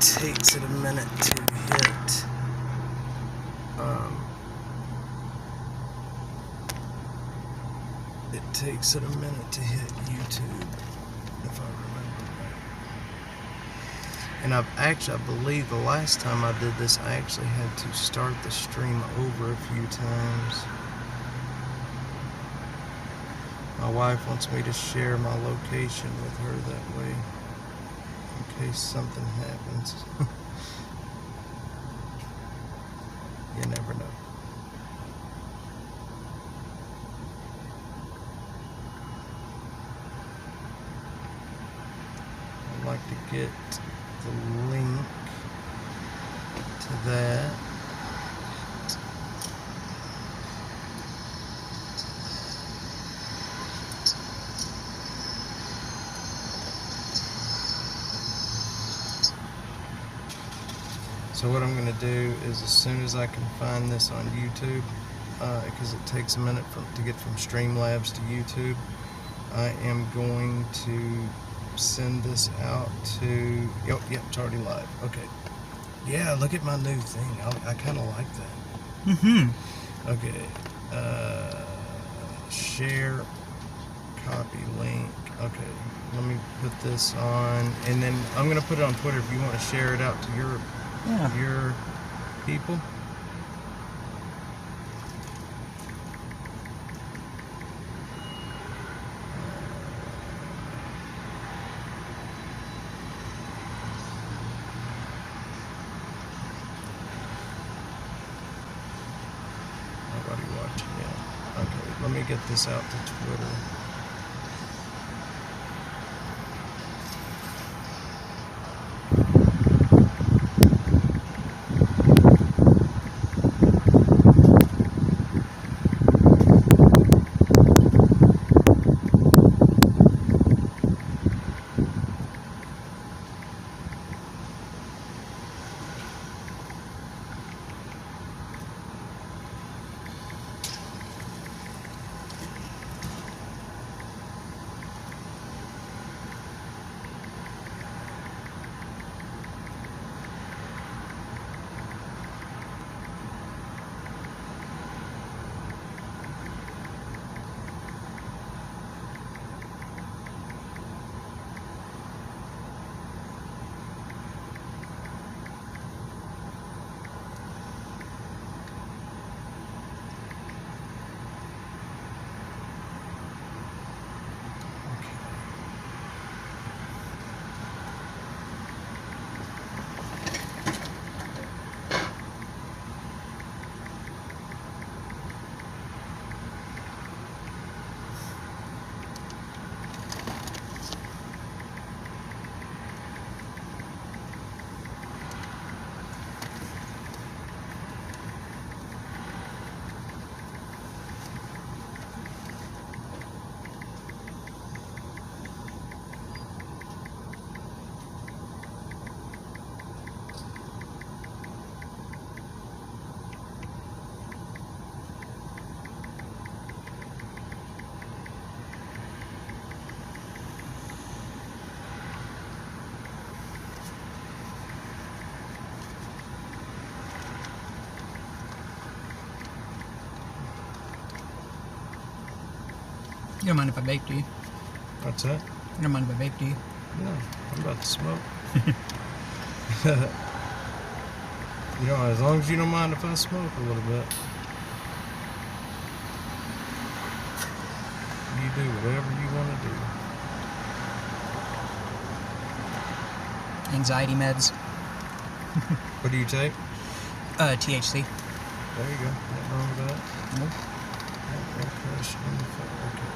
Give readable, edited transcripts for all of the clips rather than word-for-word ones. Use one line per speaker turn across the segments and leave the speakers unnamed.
takes it a minute to hit. It takes it a minute to hit YouTube, if I remember right. And I believe the last time I did this, I actually had to start the stream over a few times. My wife wants me to share my location with her that way, in case something happens. You never know. I'd like to get the link to that. So what I'm going to do is, as soon as I can find this on YouTube, because it takes a minute to get from Streamlabs to YouTube, I am going to send this out to... Yep, it's already live. Okay. Yeah, look at my new thing. I kind of like that. Okay. Share, copy link. Okay. Let me put this on, and then I'm going to put it on Twitter if you want to share it out to your people. Nobody watching yet. Okay, let me get this out to Twitter.
You don't mind if I vape, do you?
What's that?
You don't mind if I vape, do you?
No, I'm about to smoke. You know, as long as you don't mind if I smoke a little bit. You do whatever you want to do.
Anxiety meds.
What do you take?
THC.
There you go. Nothing wrong with that.
Nope.
Aircrashinfo. Okay.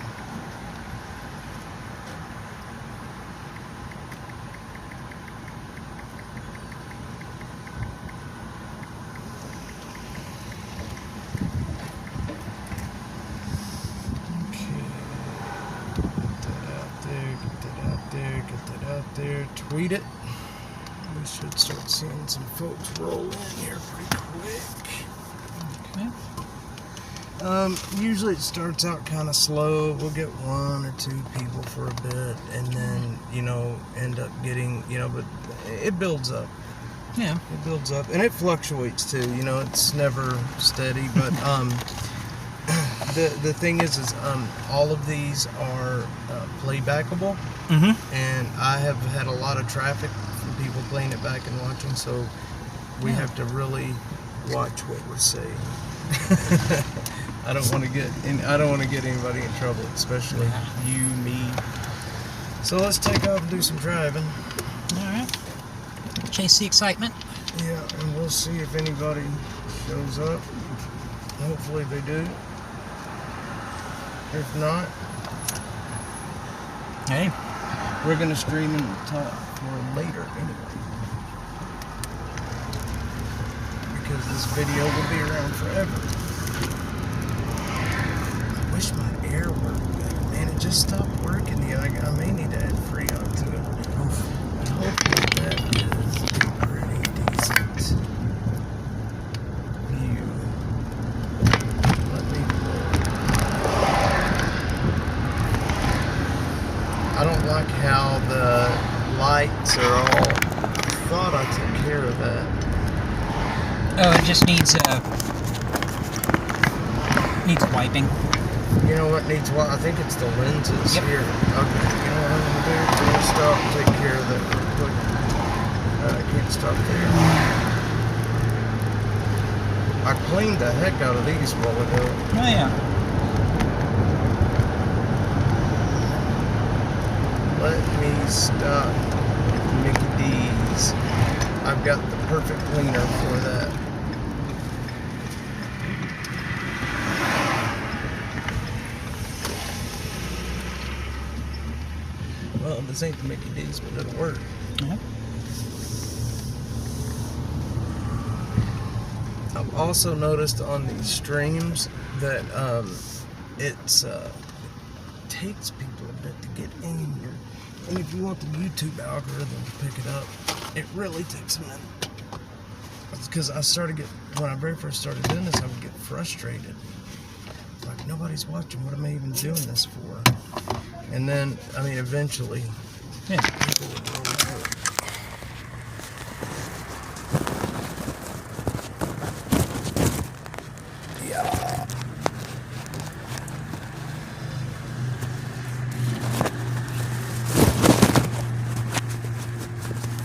There, tweet it. We should start seeing some folks roll in here pretty quick.
Okay.
Usually it starts out kind of slow. We'll get one or two people for a bit, and then end up getting but it builds up.
Yeah.
It builds up, and it fluctuates too. You know, it's never steady. But the thing is all of these are playbackable, and I have had a lot of traffic from people playing it back and watching. So we have to really watch what we're saying. I don't want to get anybody in trouble, especially you, me. So let's take off and do some driving.
All right. Chase the excitement.
Yeah, and we'll see if anybody shows up. Hopefully they do. If not,
Hey.
we're gonna stream and talk for later anyway. Because this video will be around forever. I wish my air worked better, man. It just stopped working. I may need to add Freon to it. And hopefully that is a pretty decent view. Let me look. I don't like how the lights are all... I thought I took care of that.
Oh, it just needs wiping.
You know what needs what? I think it's the lenses here. Okay, you know what I'm going to do? I'm going to stop and take care of that real quick. I can't stop there. I cleaned the heck out of these a while ago.
Oh, yeah.
Let me stop at Mickey D's. I've got the perfect cleaner for that. Well, this ain't the Mickey D's, but it'll work. I've also noticed on these streams that it takes people a bit to get in here. And if you want the YouTube algorithm to pick it up, it really takes a minute. Because when I very first started doing this, I would get frustrated. Like, nobody's watching. What am I even doing this for? And then, eventually, people would roll out. Yeah.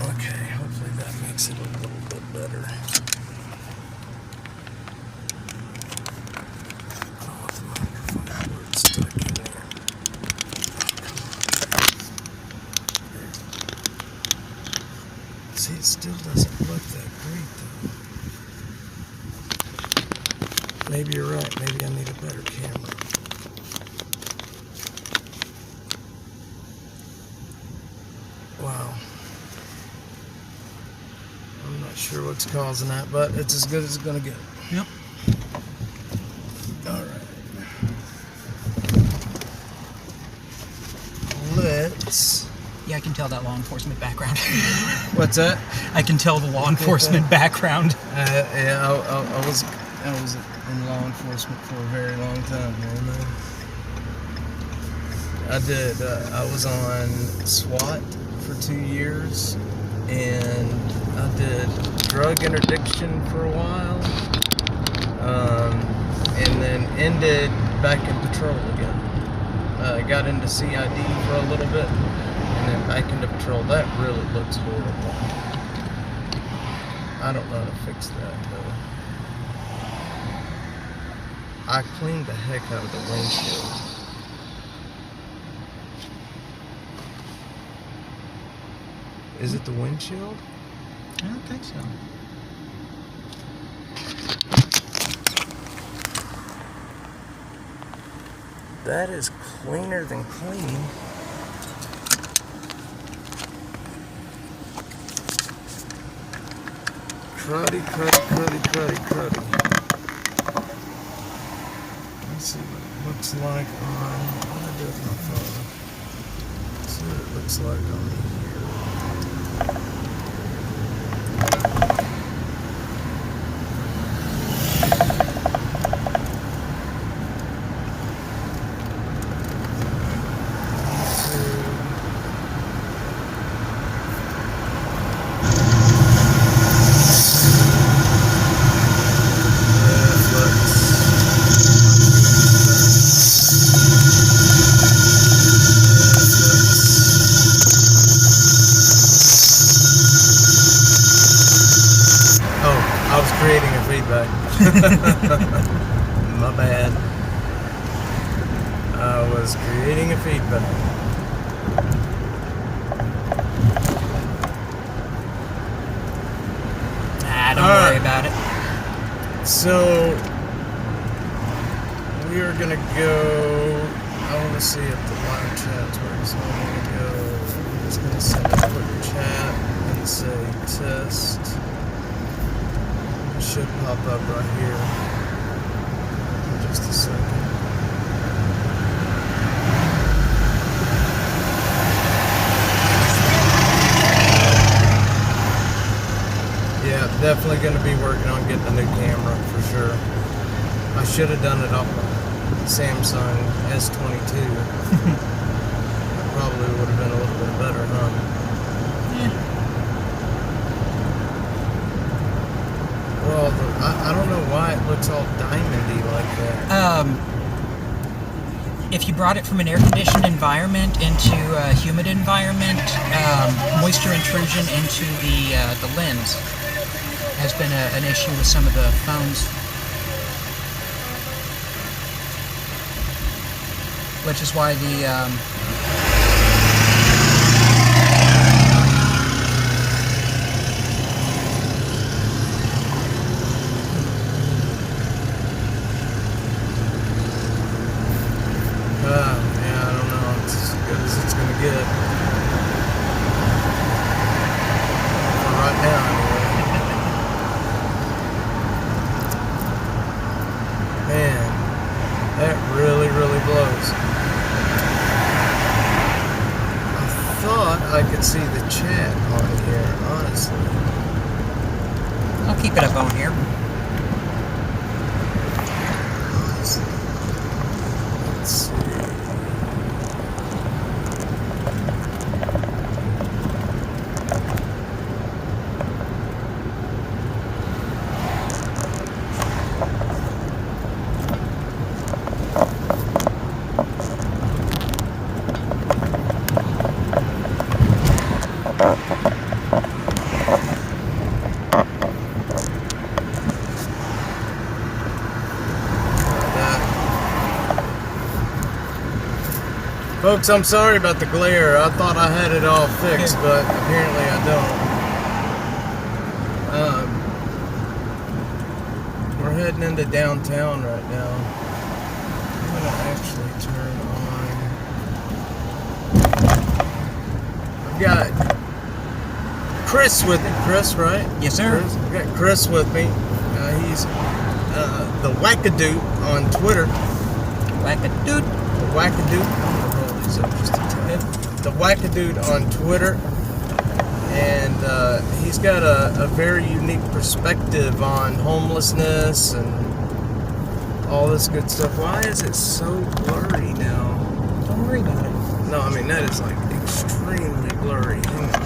Okay, hopefully that makes it a little bit better. I don't want the microphone cord stuck in there. See, it still doesn't look that great, though. Maybe you're right. Maybe I need a better camera. Wow. I'm not sure what's causing that, but it's as good as it's going to get.
Yep.
All right. Let's...
Yeah, I can tell that law enforcement background.
What's that?
I can tell the law enforcement background.
Yeah, I was in law enforcement for a very long time, man. I was on SWAT for 2 years, and I did drug interdiction for a while, and then ended back in patrol again. I got into CID for a little bit, and then back into patrol. That really looks horrible. I don't know how to fix that, though. I cleaned the heck out of the windshield. Is it the windshield?
I don't think so.
That is cleaner than clean. Cruddy. Let's see what it looks like on... What did I do with my phone? Let's see what it looks like on here. My bad. I was creating a feedback.
Don't worry about it.
So we are gonna go. I want to see if the live chat's working. So I'm gonna go. I'm just gonna send a quick chat and say test. It should pop up right here in just a second. Yeah, definitely going to be working on getting a new camera for sure. I should have done it off my Samsung S22. That probably would have been a little bit better, huh?
Yeah.
Well, I don't know why it looks all diamondy like that.
If you brought it from an air-conditioned environment into a humid environment, moisture intrusion into the lens has been an issue with some of the phones, which is why the
yeah, I don't know. It's as good as it's going to get. For right now, anyway. Man, that really, really blows. I thought I could see the chat on here, honestly.
I'll keep it up on here.
Honestly. Let's see. Folks, I'm sorry about the glare. I thought I had it all fixed, but apparently I don't. We're heading into downtown right now. I'm going to actually turn on. I've got Chris with me. Chris, right?
Yes, sir.
Chris? I've got Chris with me. He's the Wackadoo on Twitter.
Whack-a-doot.
The Wackadoo. Up just a tad. The Wackadude on Twitter, and he's got a very unique perspective on homelessness and all this good stuff. Why is it so blurry now?
Don't worry about it.
No, I mean that is like extremely blurry. Hang on.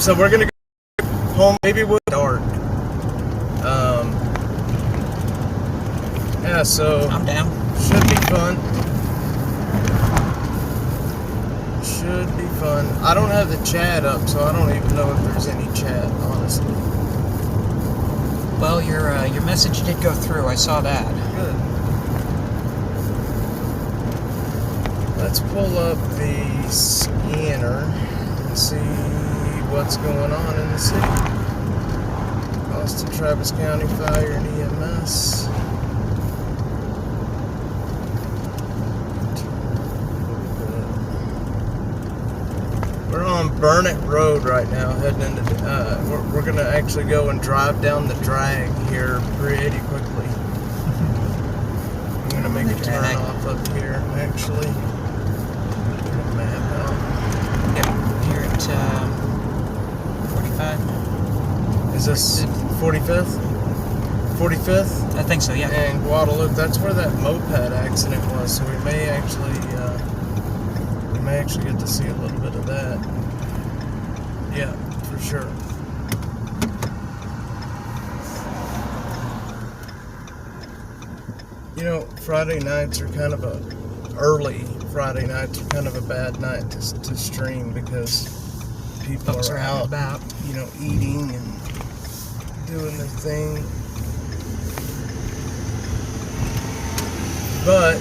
So we're gonna go home maybe with dark. Yeah, so
I'm down.
should be fun. Should be fun. I don't have the chat up, so I don't even know if there's any chat, honestly.
Well, your message did go through. I saw that.
Good. Let's pull up the scanner and see what's going on in the city. Austin, Travis County Fire and EMS. We're on Burnett Road right now, heading into we're gonna actually go and drive down the drag here pretty quickly. I'm gonna make a turn off up here, actually. Get a map out.
Yep, here at 45.
Is this 45th? 45th?
I think so, yeah.
And Guadalupe, that's where that moped accident was, so we may actually get to see a little bit of that. Yeah, for sure. Friday nights are kind of early Friday nights are kind of a bad night to stream because people
Folks
are
out
out,
and about.
eating and doing their thing. But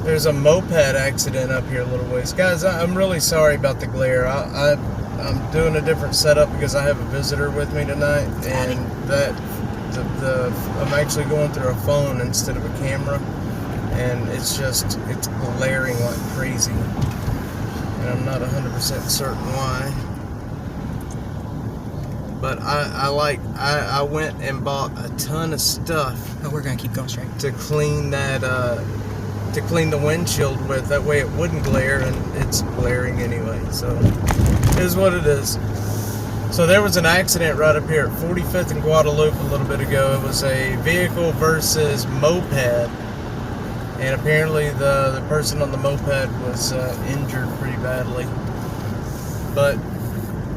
there's a moped accident up here a little ways. Guys, I'm really sorry about the glare. I'm doing a different setup because I have a visitor with me tonight, and I'm actually going through a phone instead of a camera, and it's glaring like crazy, and I'm not 100% certain why. But I went and bought a ton of stuff.
Oh, we're gonna keep going straight.
To clean to clean the windshield with. That way it wouldn't glare, and it's glaring anyway. So it is what it is. So there was an accident right up here at 45th and Guadalupe a little bit ago. It was a vehicle versus moped, and apparently the person on the moped was injured pretty badly. But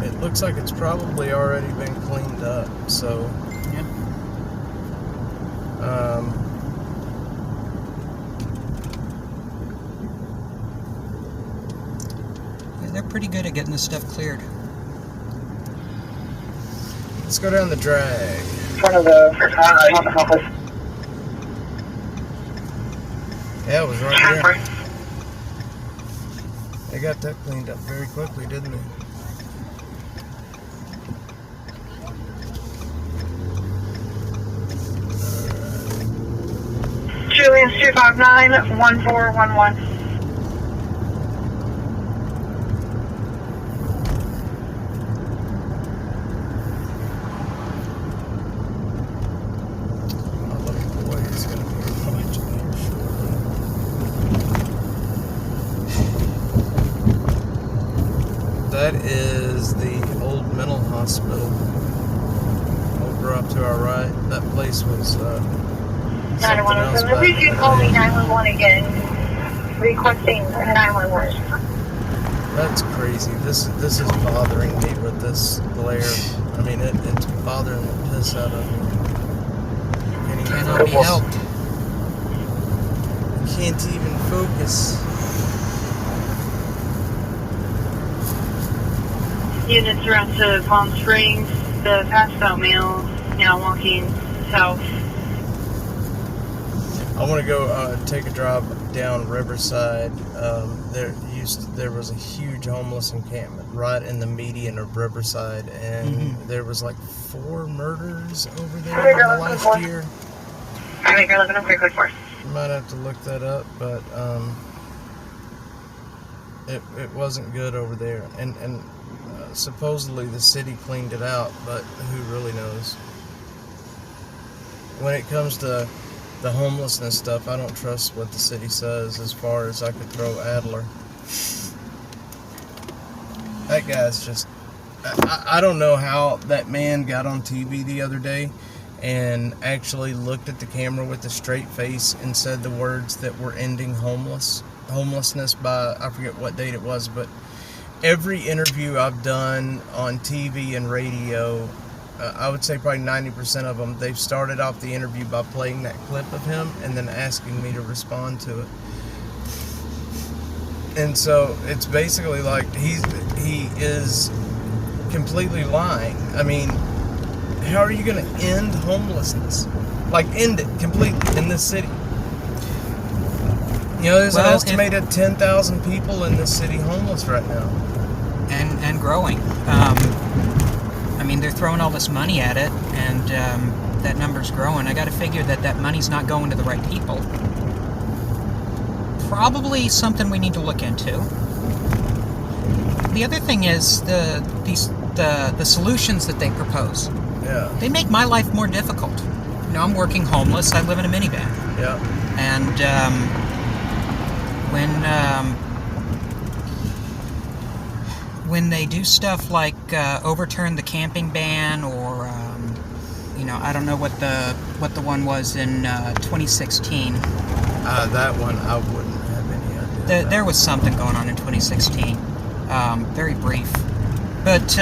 it looks like it's probably already been cleaned up. So
Yeah. They're pretty good at getting this stuff cleared.
Let's go down the drag.
In front of the office.
Yeah, it was right here. They got that cleaned up very quickly, didn't they?
Julian's 259-1411.
My little boy is going to be watching here shortly. That is the old mental hospital over up to our right. That place was something else
911.
back
Please
in
you
the
call me
day.
911 again. Requesting 911.
That's crazy. This is bothering me with this glare. I mean, it's bothering the piss out of me.
Cannot be helped.
Can't even focus.
Units around to Palm Springs. The passed out male now walking south.
I want to go take a drive down Riverside. There was a huge homeless encampment right in the median of Riverside, and there was like 4 murders over there in the last year.
I think you're looking up quickly for.
You might have to look that up, but it wasn't good over there, and supposedly the city cleaned it out, but who really knows? When it comes to the homelessness stuff, I don't trust what the city says as far as I could throw Adler. That guy's just... I don't know how that man got on TV the other day and actually looked at the camera with a straight face and said the words that were ending homelessness by, I forget what date it was, but every interview I've done on TV and radio, I would say probably 90% of them, they've started off the interview by playing that clip of him and then asking me to respond to it. And so it's basically like he is completely lying. I mean, how are you going to end homelessness? Like, end it completely in this city? There's an estimated 10,000 people in this city homeless right now.
And growing. I mean, they're throwing all this money at it, and that number's growing. I got to figure that money's not going to the right people. Probably something we need to look into. The other thing is the solutions that they propose.
Yeah.
They make my life more difficult. I'm working homeless. I live in a minivan.
Yeah.
And when they do stuff like overturn the camping ban, or I don't know what the one was in 2016.
That one I wouldn't have any idea.
There was something going on in 2016. Very brief, but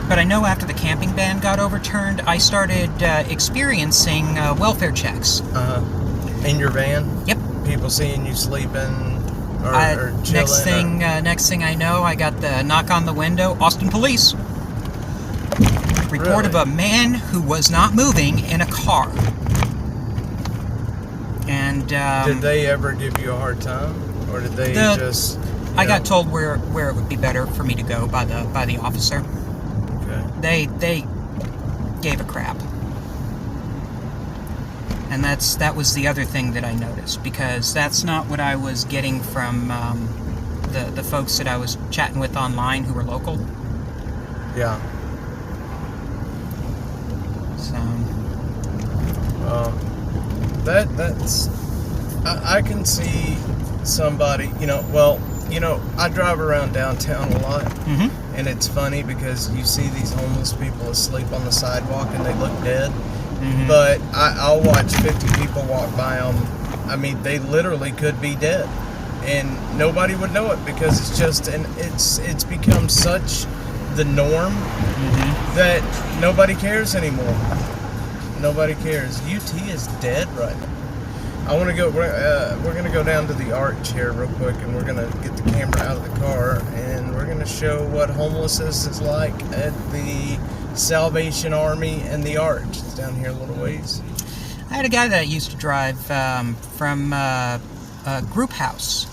But I know after the camping ban got overturned, I started experiencing welfare checks.
In your van?
Yep.
People seeing you sleeping or chilling?
Next thing I know, I got the knock on the window. Austin Police. Report of a man who was not moving in a car. And
did they ever give you a hard time, or did they just?
I got told where it would be better for me to go by the officer. Okay. They gave a crap. And that was the other thing that I noticed, because that's not what I was getting from the folks that I was chatting with online who were local.
Yeah.
So.
That's. I can see somebody. I drive around downtown a lot, and it's funny because you see these homeless people asleep on the sidewalk and they look dead. But I'll watch 50 people walk by them. I mean, they literally could be dead, and nobody would know it because it's just it's become such the norm that nobody cares anymore. Nobody cares. UT is dead right now. I want to go. We're going to go down to the arch here real quick, and we're going to get the camera out of the car, and we're going to show what homelessness is like at the Salvation Army and the Arch. It's down here a little ways.
I had a guy that used to drive from a group house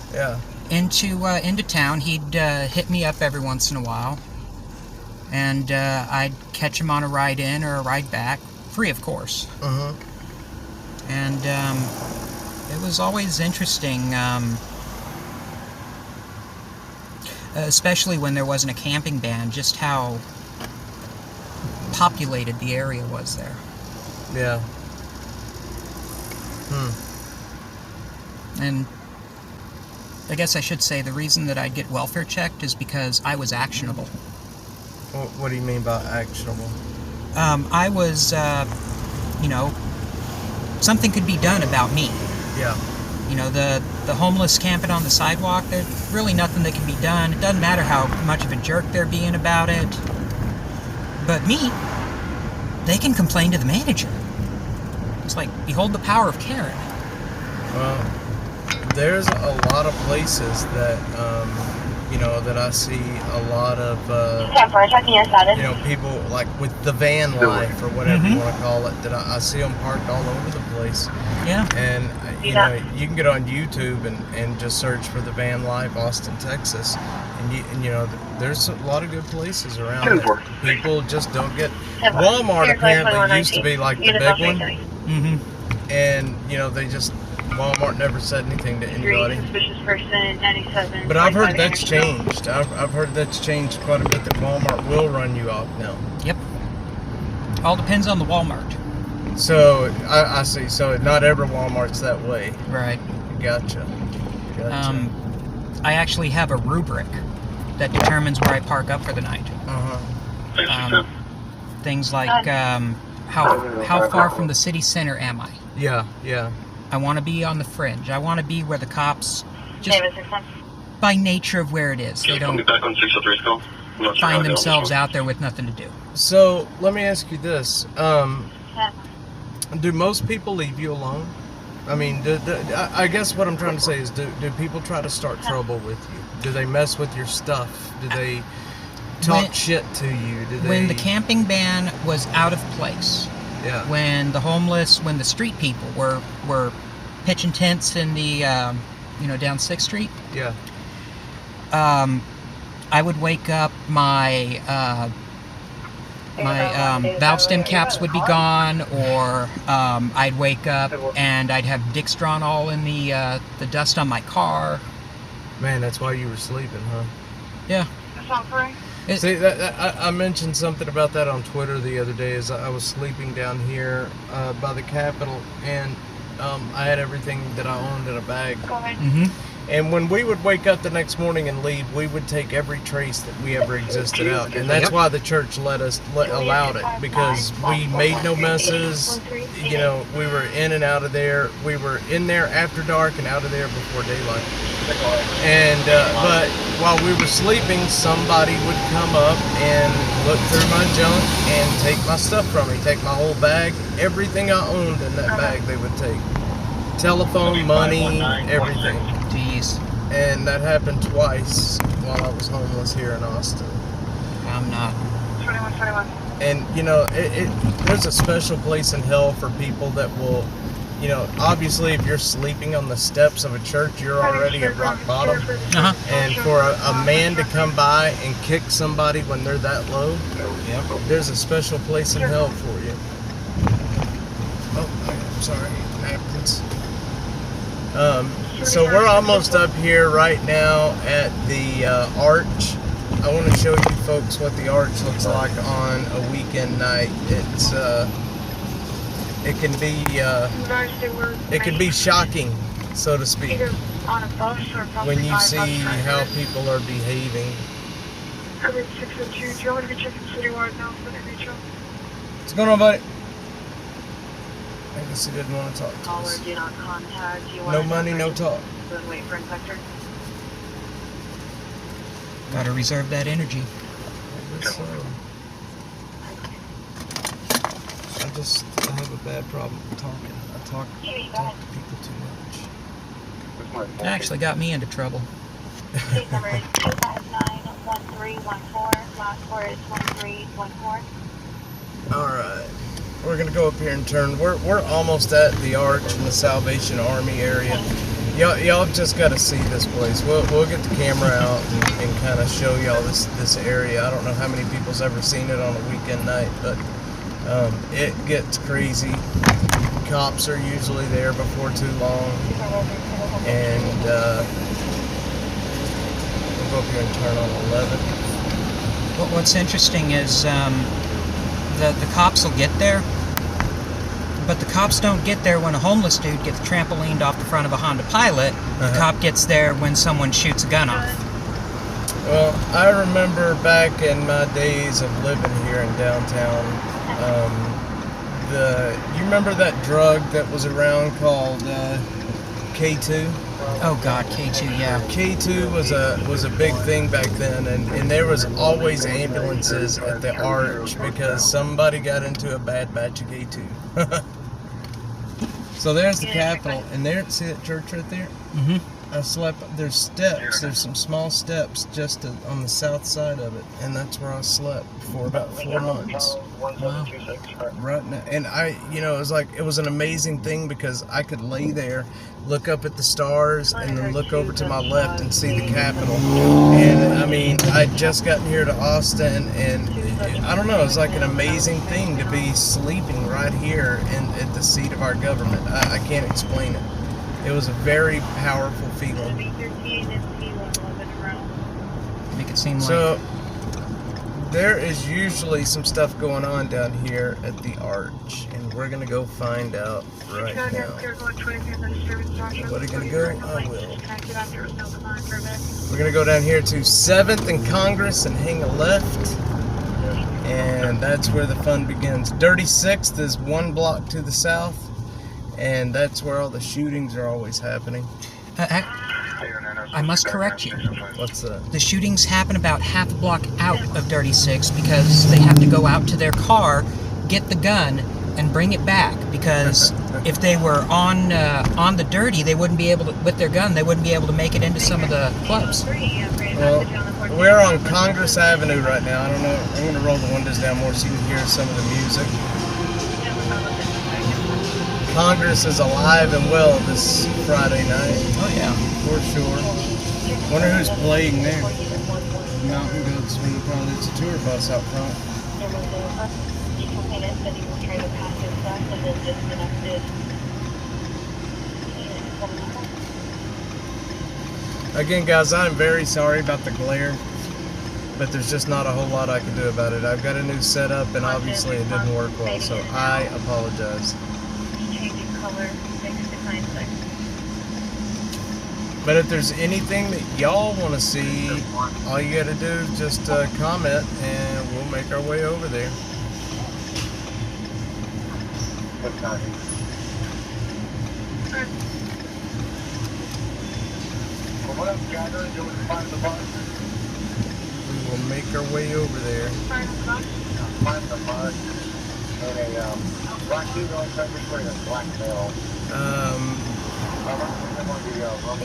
into town. He'd hit me up every once in a while, and I'd catch him on a ride in or a ride back, free of course. And it was always interesting, especially when there wasn't a camping ban, just how populated the area was there.
Yeah.
And I guess I should say the reason that I'd get welfare checked is because I was actionable.
What do you mean by actionable?
I was, something could be done about me.
Yeah.
The homeless camping on the sidewalk, there's really nothing that can be done. It doesn't matter how much of a jerk they're being about it. But me, they can complain to the manager. It's like, behold the power of Karen.
Well, there's a lot of places that, that I see a lot of, people like with the van life or whatever you want to call it, that I see them parked all over the place.
Yeah.
And, you can get on YouTube and just search for the van life, Austin, Texas. And there's a lot of good places around that people just don't get. Walmart apparently used to be like the big one. And, Walmart never said anything to anybody.
Suspicious person, 97.
But I've heard that's changed. I've heard that's changed quite a bit, that Walmart will run you off now.
Yep. All depends on the Walmart.
So, I see. So, not every Walmart's that way.
Right.
Gotcha.
I actually have a rubric that determines where I park up for the night. Things like, how far from the city center am I?
Yeah.
I want to be on the fringe. I want to be where the cops, just by nature of where it is, they don't find themselves out there with nothing to do.
So, let me ask you this. Do most people leave you alone? I mean, I guess what I'm trying to say is, do people try to start trouble with you? Do they mess with your stuff? Do they talk shit to you?
When the camping ban was out of place, when the street people were pitching tents in the, down 6th Street.
Yeah.
I would wake up, my valve stem caps would be gone, or I'd wake up and I'd have dicks drawn all in the dust on my car.
Man, that's why you were sleeping, huh?
Yeah.
See, I mentioned something about that on Twitter the other day. As I was sleeping down here by the Capitol, and I had everything that I owned in a bag.
Go ahead.
And when we would wake up the next morning and leave, we would take every trace that we ever existed out. And that's why the church allowed it, because we made no messes. You know, we were in and out of there. We were in there after dark and out of there before daylight. And but while we were sleeping, somebody would come up and look through my junk and take my stuff from me, take my whole bag, everything I owned in that bag they would take. Telephone, money, everything.
Jeez.
And that happened twice while I was homeless here in Austin.
I'm not.
21.
And, you know, there's a special place in hell for people that will, you know, obviously if you're sleeping on the steps of a church, you're already at rock bottom.
Uh-huh.
And for a man to come by and kick somebody when they're that low, there's a special place in hell for you. Oh, I'm sorry. Napkins. So we're almost up here right now at the arch. I want to show you folks what the arch looks like on a weekend night. It's it can be shocking, so to speak, when you see how people are behaving. What's going on, buddy? I guess he didn't want to talk to us.
Do not contact.
No money, no talk.
Wait for inspector.
Gotta reserve that energy.
I have a bad problem talking. I talk to people too much.
That actually got me into trouble.
Case number is 259-1314. Last four is 1314.
All right. We're gonna go up here and turn. We're almost at the arch in the Salvation Army area. Y'all just got to see this place. We'll get the camera out and kind of show y'all this area. I don't know how many people's ever seen it on a weekend night, but it gets crazy. Cops are usually there before too long, and we'll go up here and turn on 11.
What's interesting is the cops will get there, but the cops don't get there when a homeless dude gets trampolined off the front of a Honda Pilot. The cop gets there when someone shoots a gun off.
Well, I remember back in my days of living here in downtown, you remember that drug that was around called K2?
Oh God, K2, yeah.
K2 was a big thing back then, and there was always ambulances at the arch because somebody got into a bad batch of K2. So there's the Capitol, and there, see that church right there?
Mm-hmm.
I slept, there's steps, there's some small steps just on the south side of it, and that's where I slept for about 4 months.
Wow.
Right now, and it was an amazing thing because I could lay there, look up at the stars, and then look over to my left and see the Capitol. And I mean, I'd just gotten here to Austin, and I don't know, it's like an amazing thing to be sleeping right here at the seat of our government. I can't explain it. It was a very powerful feeling.
Make it seem like...
So, there is usually some stuff going on down here at the arch, and we're going to go find out right now. What are you going to go? I will. We're going to go down here to 7th and Congress and hang a left, and that's where the fun begins. Dirty 6th is 1 block to the south, and that's where all the shootings are always happening.
I must correct you.
What's that?
The shootings happen about half a block out of Dirty 6 because they have to go out to their car, get the gun, and bring it back. Because if they were on the Dirty, they wouldn't be able to, with their gun, they wouldn't be able to make it into some of the clubs.
Well, we're on Congress Avenue right now. I don't know. I'm going to roll the windows down more so you can hear some of the music. Congress is alive and well this Friday night.
Oh yeah,
for sure. Wonder who's playing there. Mountain Goats, probably it's a tour bus out front. Again, guys, I'm very sorry about the glare, but there's just not a whole lot I can do about it. I've got a new setup, and obviously it didn't work well, so I apologize. But if there's anything that y'all want to see, all you got to do is just comment, and we'll make our way over there. We will make our way over there. I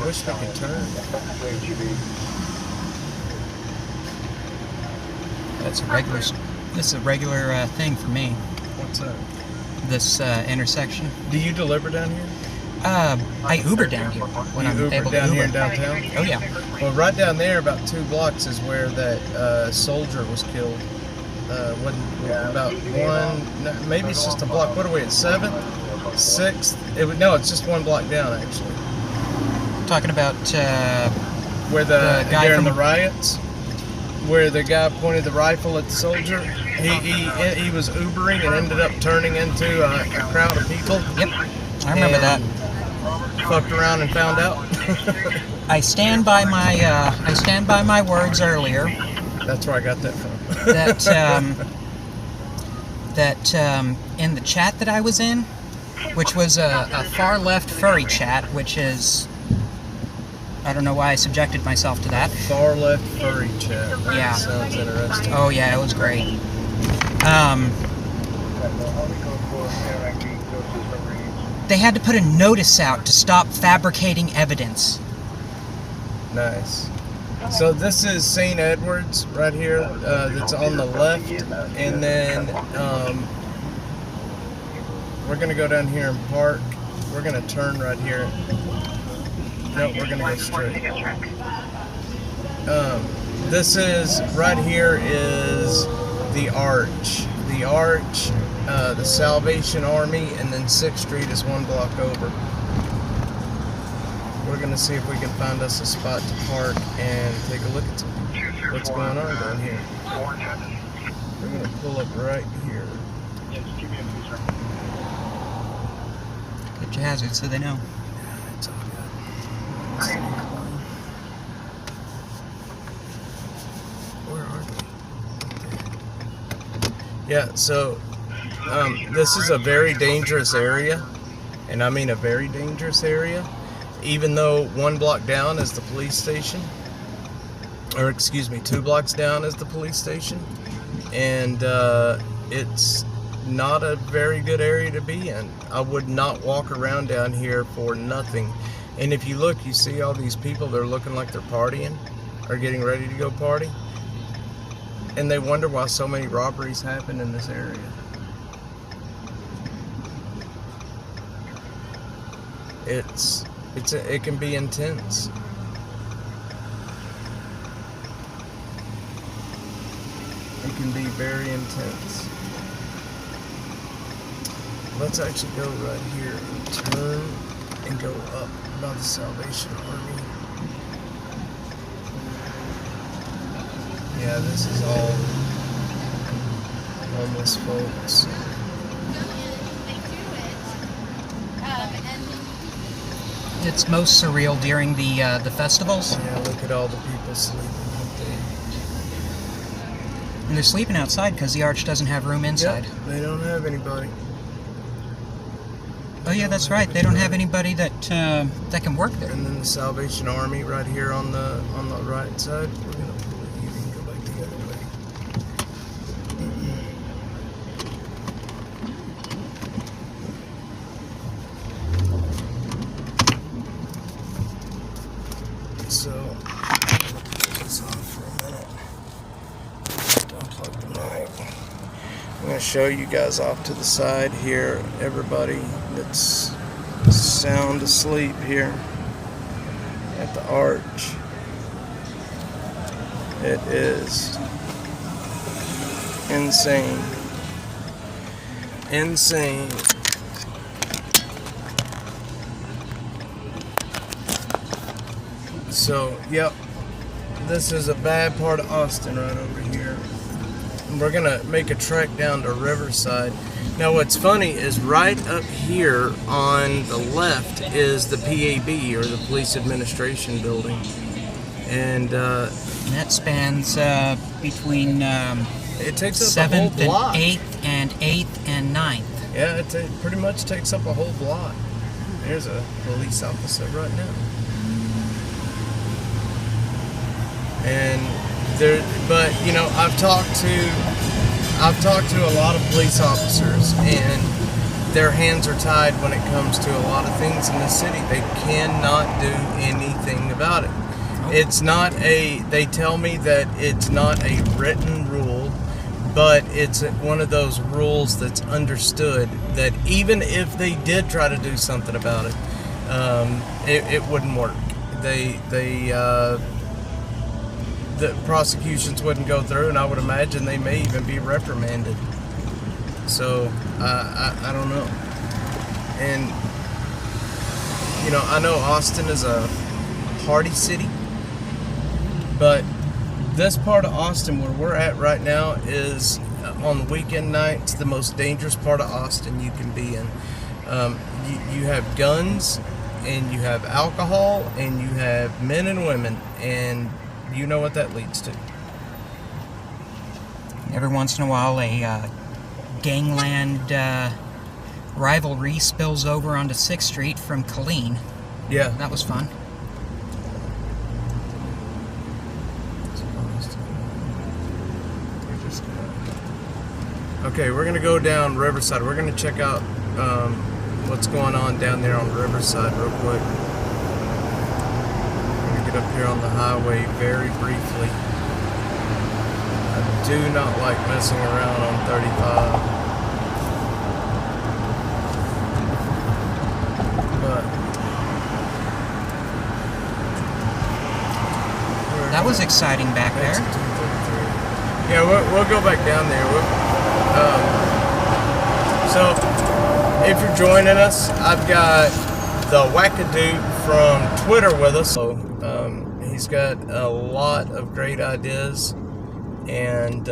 wish we could turn.
That's a regular. This is a regular thing for me.
What's that?
This intersection.
Do you deliver down here?
I Uber down here when I'm able to
down
Uber.
here in downtown?
Oh yeah.
Well, right down there, about 2 blocks, is where that soldier was killed. About one, maybe it's just a block. What are we at? 7th, 6th? No, it's just 1 block down actually.
Talking about
Where the
guy
during
from
the riots, where the guy pointed the rifle at the soldier. He was Ubering and ended up turning into a crowd of people.
Yep, I remember that.
Fucked around and found out.
I stand by my words earlier.
That's where I got that from.
that in the chat that I was in, which was a far left furry chat, which is, I don't know why I subjected myself to that.
Far left furry chat. That
Yeah.
sounds interesting.
Oh yeah, it was great. They had to put a notice out to stop fabricating evidence.
Nice. So this is St. Edward's right here. That's on the left, and then we're gonna go down here and park. We're gonna turn right here. Nope, we're gonna go straight. This is right here is the Arch. The Arch, the Salvation Army, and then 6th Street is 1 block over. We're gonna see if we can find us a spot to park and take a look at what's going on down here. We're gonna pull up right here.
Get your hazards so they know.
It's all good. Where are they? Yeah, so this is a very dangerous area, and I mean a very dangerous area. Even though 1 block down is the police station, or excuse me, 2 blocks down is the police station, and it's not a very good area to be in. I would not walk around down here for nothing. And if you look, you see all these people, they're looking like they're partying or getting ready to go party, and they wonder why so many robberies happen in this area. It can be intense. It can be very intense. Let's actually go right here and turn and go up by the Salvation Army. Yeah, this is all homeless folks.
It's most surreal during the festivals.
Yeah, look at all the people sleeping up there.
And they're sleeping outside because the Arch doesn't have room inside.
Yep, they don't have anybody.
Oh yeah, that's right. They don't have anybody that can work there.
And then the Salvation Army right here on the right side. We're gonna pull it. You can go back the other way. So, put this off for a minute. Just unplug the mic. I'm going to show you guys off to the side here. Everybody that's sound asleep here at the Arch. It is insane. Insane. So, yep, this is a bad part of Austin right over here. we're gonna make a trek down to Riverside. Now what's funny is right up here on the left is the PAB, or the Police Administration Building. And
that spans between
it takes up a whole
7th
block.
and 8th and 9th.
Yeah, it pretty much takes up a whole block. There's a police officer right now. And there, but you know, I've talked to a lot of police officers, and their hands are tied when it comes to a lot of things in the city. They cannot do anything about it. It's not they tell me that it's not a written rule, but it's one of those rules that's understood, that even if they did try to do something about it, it wouldn't work. The prosecutions wouldn't go through, and I would imagine they may even be reprimanded. So I don't know. And you know, I know Austin is a party city, but this part of Austin where we're at right now is, on weekend nights, the most dangerous part of Austin you can be in. You have guns, and you have alcohol, and you have men and women, and you know what that leads to.
Every once in a while, a gangland rivalry spills over onto 6th Street from Killeen.
Yeah.
That was fun.
Okay, we're gonna go down Riverside. We're gonna check out what's going on down there on Riverside real quick. We're gonna get up here on the highway very briefly. I do not like messing around on 35. But
That was exciting back there.
yeah, we'll go back down there. So, if you're joining us, I've got the Wackadoo from Twitter with us. So, he's got a lot of great ideas, and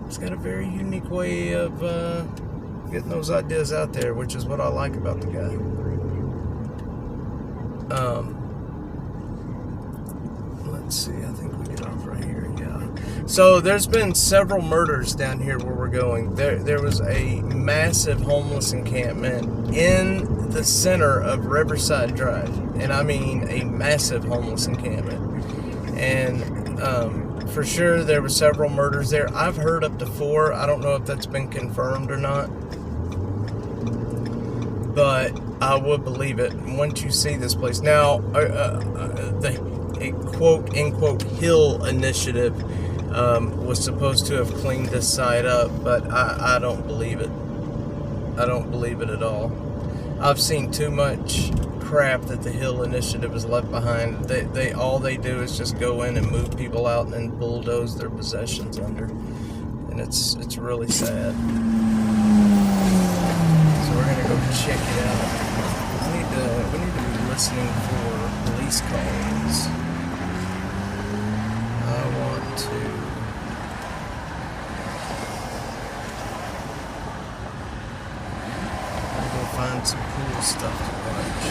he's got a very unique way of getting those ideas out there, which is what I like about the guy. Let's see, I think we get off right here, yeah. So there's been several murders down here where we're going. There was a massive homeless encampment in the center of Riverside Drive, and I mean a massive homeless encampment. And for sure there were several murders there. I've heard up to 4. I don't know if that's been confirmed or not, but I would believe it once you see this place. Now, the quote-unquote Hill Initiative was supposed to have cleaned this side up, but I don't believe it. I don't believe it at all. I've seen too much crap that the Hill Initiative has left behind. All they do is just go in and move people out and then bulldoze their possessions under, and it's really sad. So we're gonna go check it out. We need to be listening for police calls. I want to. I'll go find some cool stuff to watch.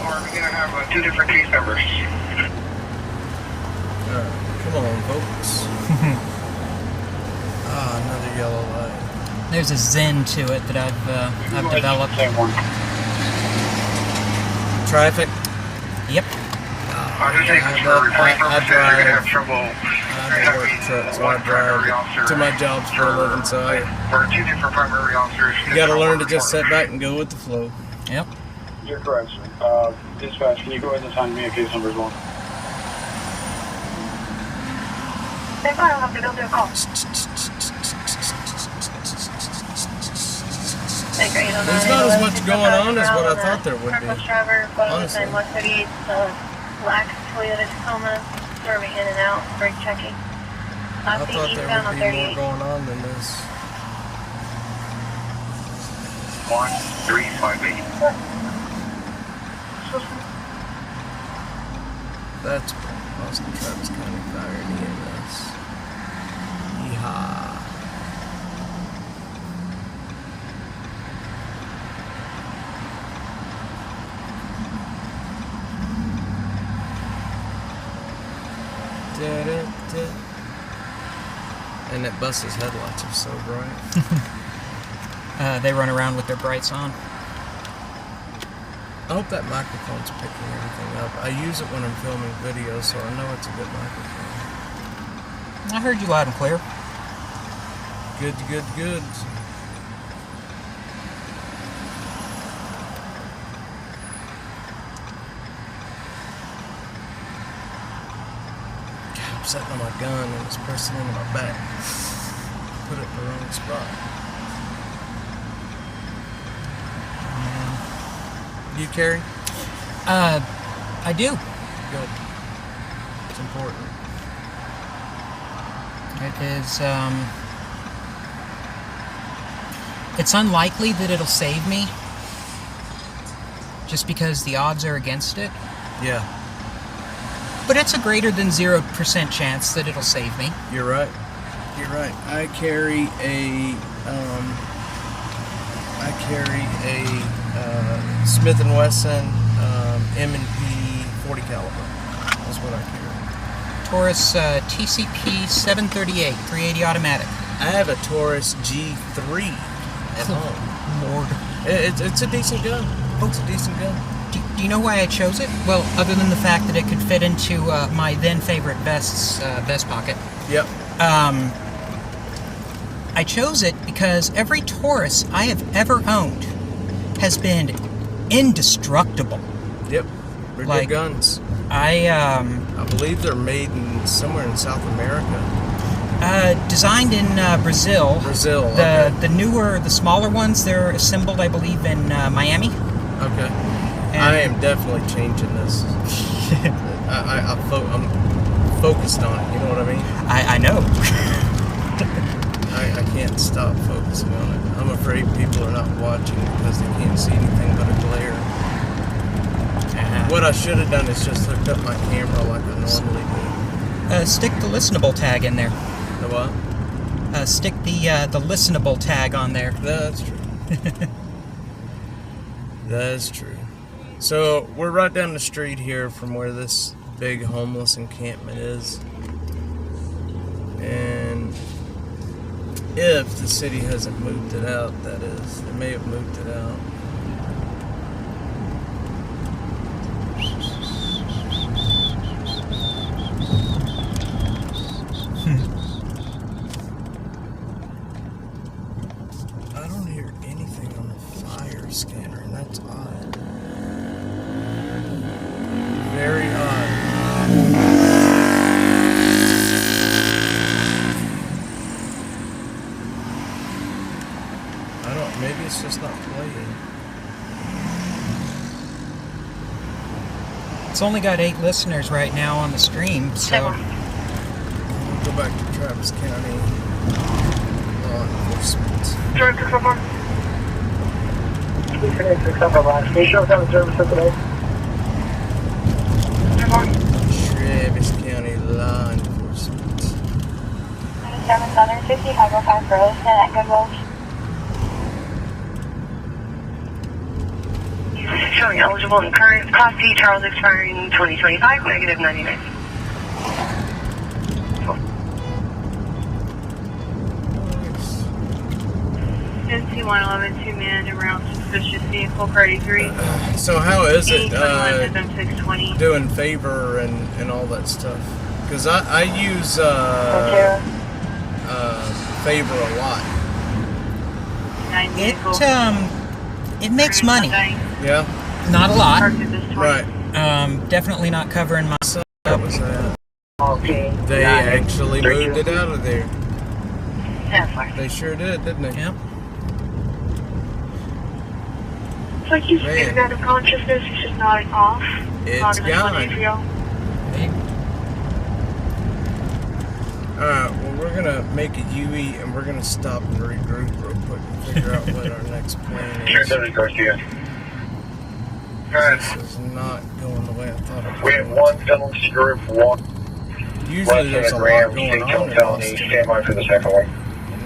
We're going to have 2 different case numbers.
Alright, come on, folks. Another yellow light.
There's a zen to it that I've developed.
Same one.
Traffic.
Yep.
Just take this for reporting purposes. You're going to have trouble.
I work trucks, so I drive to my jobs for a living, so
For 2 different primary officers.
you gotta learn to just sit back and go with the flow.
Yep.
You're correct, sir. Dispatch, can you go ahead and assign me a case number as well?
Then I'll have to go do a call.
There's not as much going on as what I thought there would be.
Driver,
Honestly.
138, black Toyota Tacoma, serving in and out, brake checking.
I thought there
Eastbound
would
on
be more
38.
going on than this.
1358.
That's Austin Travis County Fire and EMS. Yeehaw. Da-da-da. And that bus's headlights are so bright.
They run around with their brights on.
I hope that microphone's picking everything up. I use it when I'm filming videos, so I know it's a good microphone.
I heard you loud and clear.
Good, good, good. God, I'm sitting on my gun and it's pressing into my back. Put it in the wrong spot. You carry?
I do.
Good. It's important.
It is, it's unlikely that it'll save me, just because the odds are against it.
Yeah,
But it's a greater than 0% chance that it'll save me.
you're right. You're right. I carry a Smith & Wesson M&P 40 caliber. That's what I carry.
Taurus TCP 738 380 automatic.
I have a Taurus G3 at home.
Lord.
It's a decent gun. It's a decent gun.
Do you know why I chose it? Well, other than the fact that it could fit into my then favorite vest pocket.
Yep.
I chose it because every Taurus I have ever owned has been indestructible.
Yep. They're
Like,
good guns.
I
believe they're made in somewhere in South America.
designed in Brazil.
Brazil. Okay.
The newer, the smaller ones, they're assembled, I believe, in Miami.
Okay.
And
I am definitely changing this. I'm focused on it. You know what I mean?
I know.
I can't stop focusing on it. I'm afraid people are not watching because they can't see anything but a glare. What I should have done is just hooked up my camera like I normally do.
Stick the listenable tag in there.
The what?
Stick the listenable tag on there.
That's true. That's true. So we're right down the street here from where this big homeless encampment is. And if the city hasn't moved it out, that is. They may have moved it out. I don't hear anything on the fire scanner, and that's odd. Very odd. Maybe it's just not playing.
It's only got 8 listeners right now on the stream, so...
We'll go back to Travis County law enforcement.
Director, come on.
Please connect to cover last. Can you show us how the service is today?
Come on.
Travis County law enforcement.
7 Southern 50, Highway 5 Grove, and Good Wolf. Showing eligible and current. Class D, Charles expiring 2025, negative 99.
NC-111, 2 men around suspicious vehicle, party 3.
So how is it
620.
doing favor and all that stuff? Because I use favor a lot.
9 vehicles.
It makes money.
Yeah?
Not a lot.
Parked at this 20.
Right.
Definitely not covering my...
What was that?
Okay.
They actually moved it out of there.
That's fine.
They sure did, didn't they?
Yep.
It's like he's
Man.
moving out of consciousness, he's just nodding off.
It's
Nodding
gone.
for y'all.
Alright, well, we're gonna make a UE and we're gonna stop and regroup real quick and figure out what our next plan is. This is not going the way I thought it was.
We have one penalty group, one.
Usually there's a lot going on in Austin,
Stand by for the second one.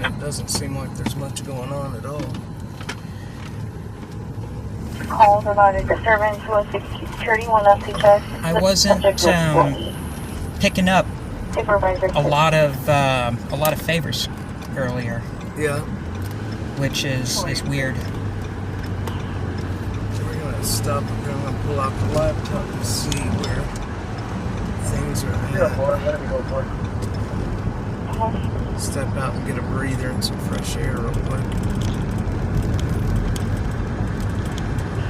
and it doesn't seem like there's much going on at all.
Call provided disturbance was 31 FCHS.
I wasn't picking up
Supervisor.
a lot of favors earlier,
Yeah,
which is weird.
we're gonna stop and we're gonna pull out the laptop and see where things are at. Step out and get a breather and some fresh air real quick.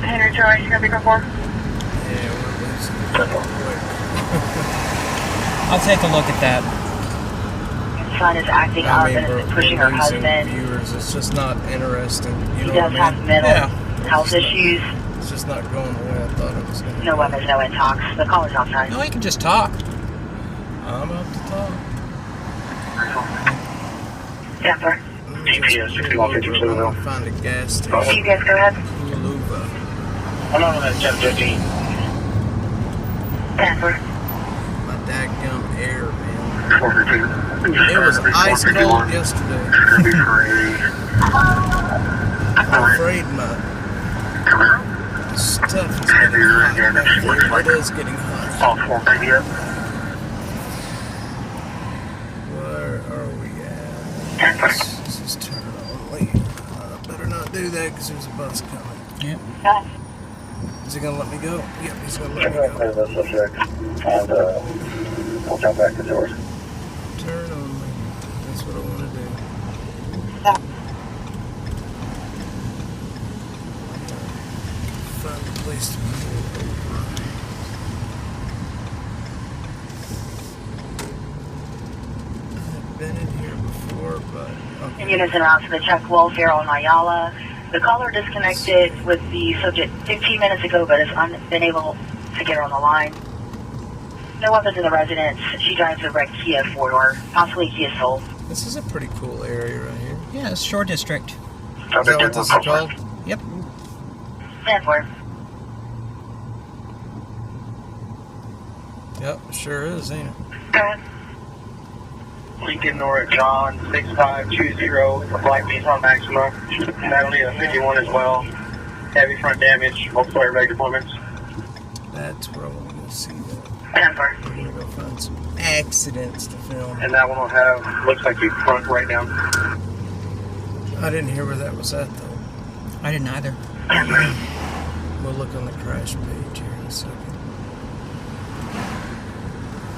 Henry Charlie, you got Beacon 4?
Yeah, we're losing it real quick.
I'll take a look at that.
Son is acting up and has been pushing her
losing
husband.
viewers. It's just not interesting. You
He
know
does
what I
have
mean?
mental
Yeah.
health issues.
It's just not going the way I thought it was going to.
No weapons, no intox. The caller's outside.
No, I can just talk.
I'm up to talk.
Denver.
Let me just
GPS
pull over.
6152
I'm gonna find a gas
You
station.
guys go ahead.
Luba.
I'm on that 1015.
Denver.
My dadgum air, man. It was ice cold yesterday. I'm afraid my stuff is getting hot back there. It is getting hot.
All 4 radio.
Where are we at? This is turn only. Better not do that because there's a bus coming.
Yep.
Is he gonna let me go? Yep, he's gonna let
Check
me
out
go.
the subject. And we'll jump back to doors.
Turn only. That's what I want to do. Find a place to pull over. I've been in here before, but okay.
Units en route to the Czech welfare on Ayala. The caller disconnected with the subject 15 minutes ago, but has been able to get her on the line. No weapons in the residence. She drives a red Kia 4-door, possibly Kia Soul.
This is a pretty cool area right here.
Yeah, it's Shore District.
Is that what this is called?
Yep.
Denver.
Yep, it sure is, ain't it?
Go ahead.
Lincoln North John 6520. The flight means on maximum. Not only a 51 as well. Heavy front damage. Multiple airbag deployments.
That's where I want to go see that.
Denver.
We're gonna go find some accidents to film.
And that one will have, looks like the front right now.
I didn't hear where that was at though.
I didn't either.
We'll look on the crash page here in a second.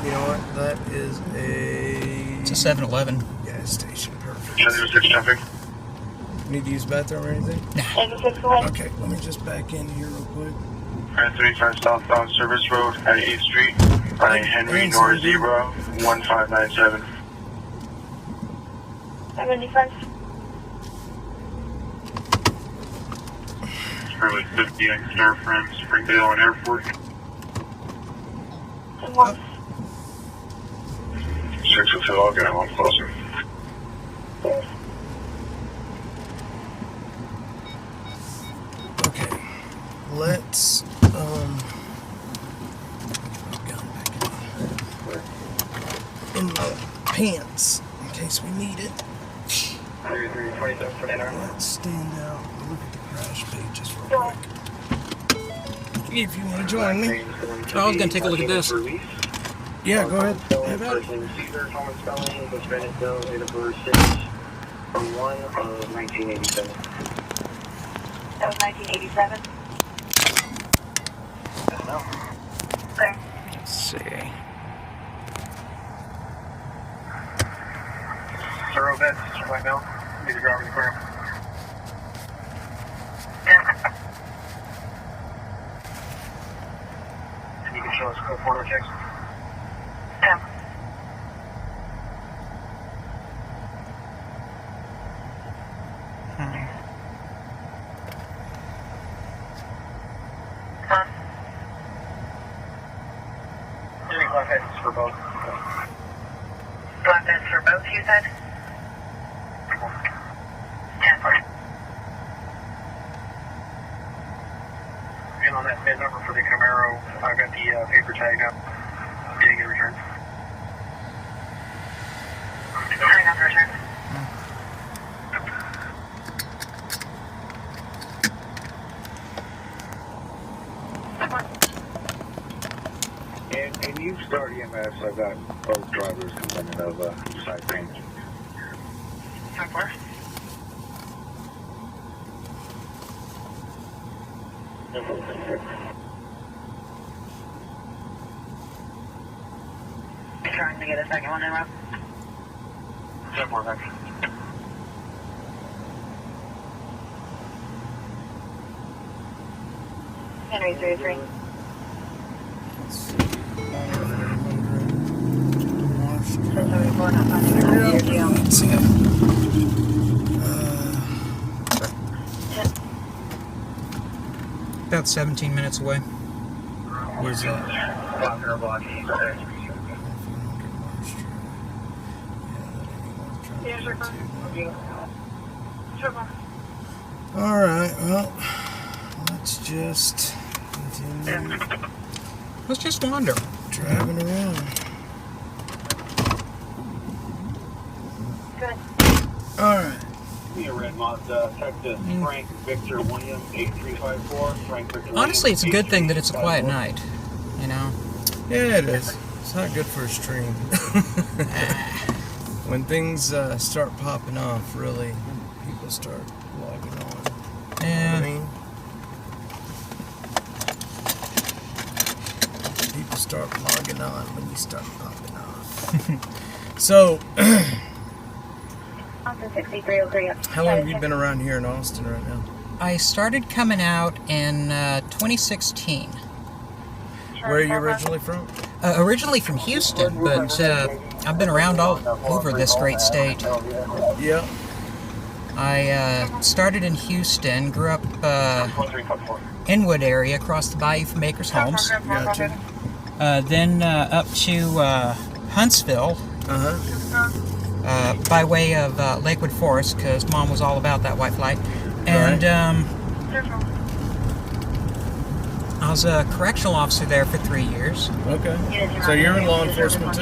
You know what? That is
It's a 7-Eleven.
gas station. Perfect.
706 traffic.
Need to use the bathroom or anything? Okay, let me just back in here real quick.
35 southbound Service Road at 8th Street. Running Henry North 01597.
75.
Currently 50 on Star from Springdale and Airport. 602, I'll get him on closer.
Okay, let's gun back in my pants in case we need it.
3327 for dinner.
Let's stand out and look at the crash pages real quick. If you want to join me.
I was gonna take a look at this.
Yeah, go ahead. How about it?
Common spelling, the Spanish bill, date of birth 6/1 of 1987.
That was 1987. Okay.
Let's see.
Zero vets, right now. Need to drive in the car. And you can show us code 406. Any class heads for both?
Black Panther
you said? 10-4.
And on that VIN number for the Camaro, I've got the paper tag up. Did it get returned?
I got the return.
And can you start EMS? I've got both drivers complaining of side pain.
10-4.
Trying to get a second one in, Rob.
10-4, thanks.
Henry 33. So we're going up on the deal.
About 17 minutes away.
Where's that?
Yeah, sure.
All right. Well, let's just continue
Let's just wander.
driving around.
Good.
All right.
Be a red Mazda, Texas, Frank Victor William 8354. Frank Victor.
Honestly, it's a good thing that it's a quiet night. You know?
Yeah, it is. It's not good for a stream. When things start popping off, really, people start logging on. You know what I mean? People start logging on when you start popping off. So,
Austin 6303.
how long have you been around here in Austin right now?
I started coming out in 2016.
Where are you originally from?
Originally from Houston, but I've been around all over this great state.
Yeah.
I started in Houston, grew up Inwood area, across the bayou from Acres Homes.
Gotcha.
Then up to Huntsville
Uh-huh.
by way of Lakewood Forest, because Mom was all about that white flight. And I was a correctional officer there for 3 years.
Okay. So you're in law enforcement too?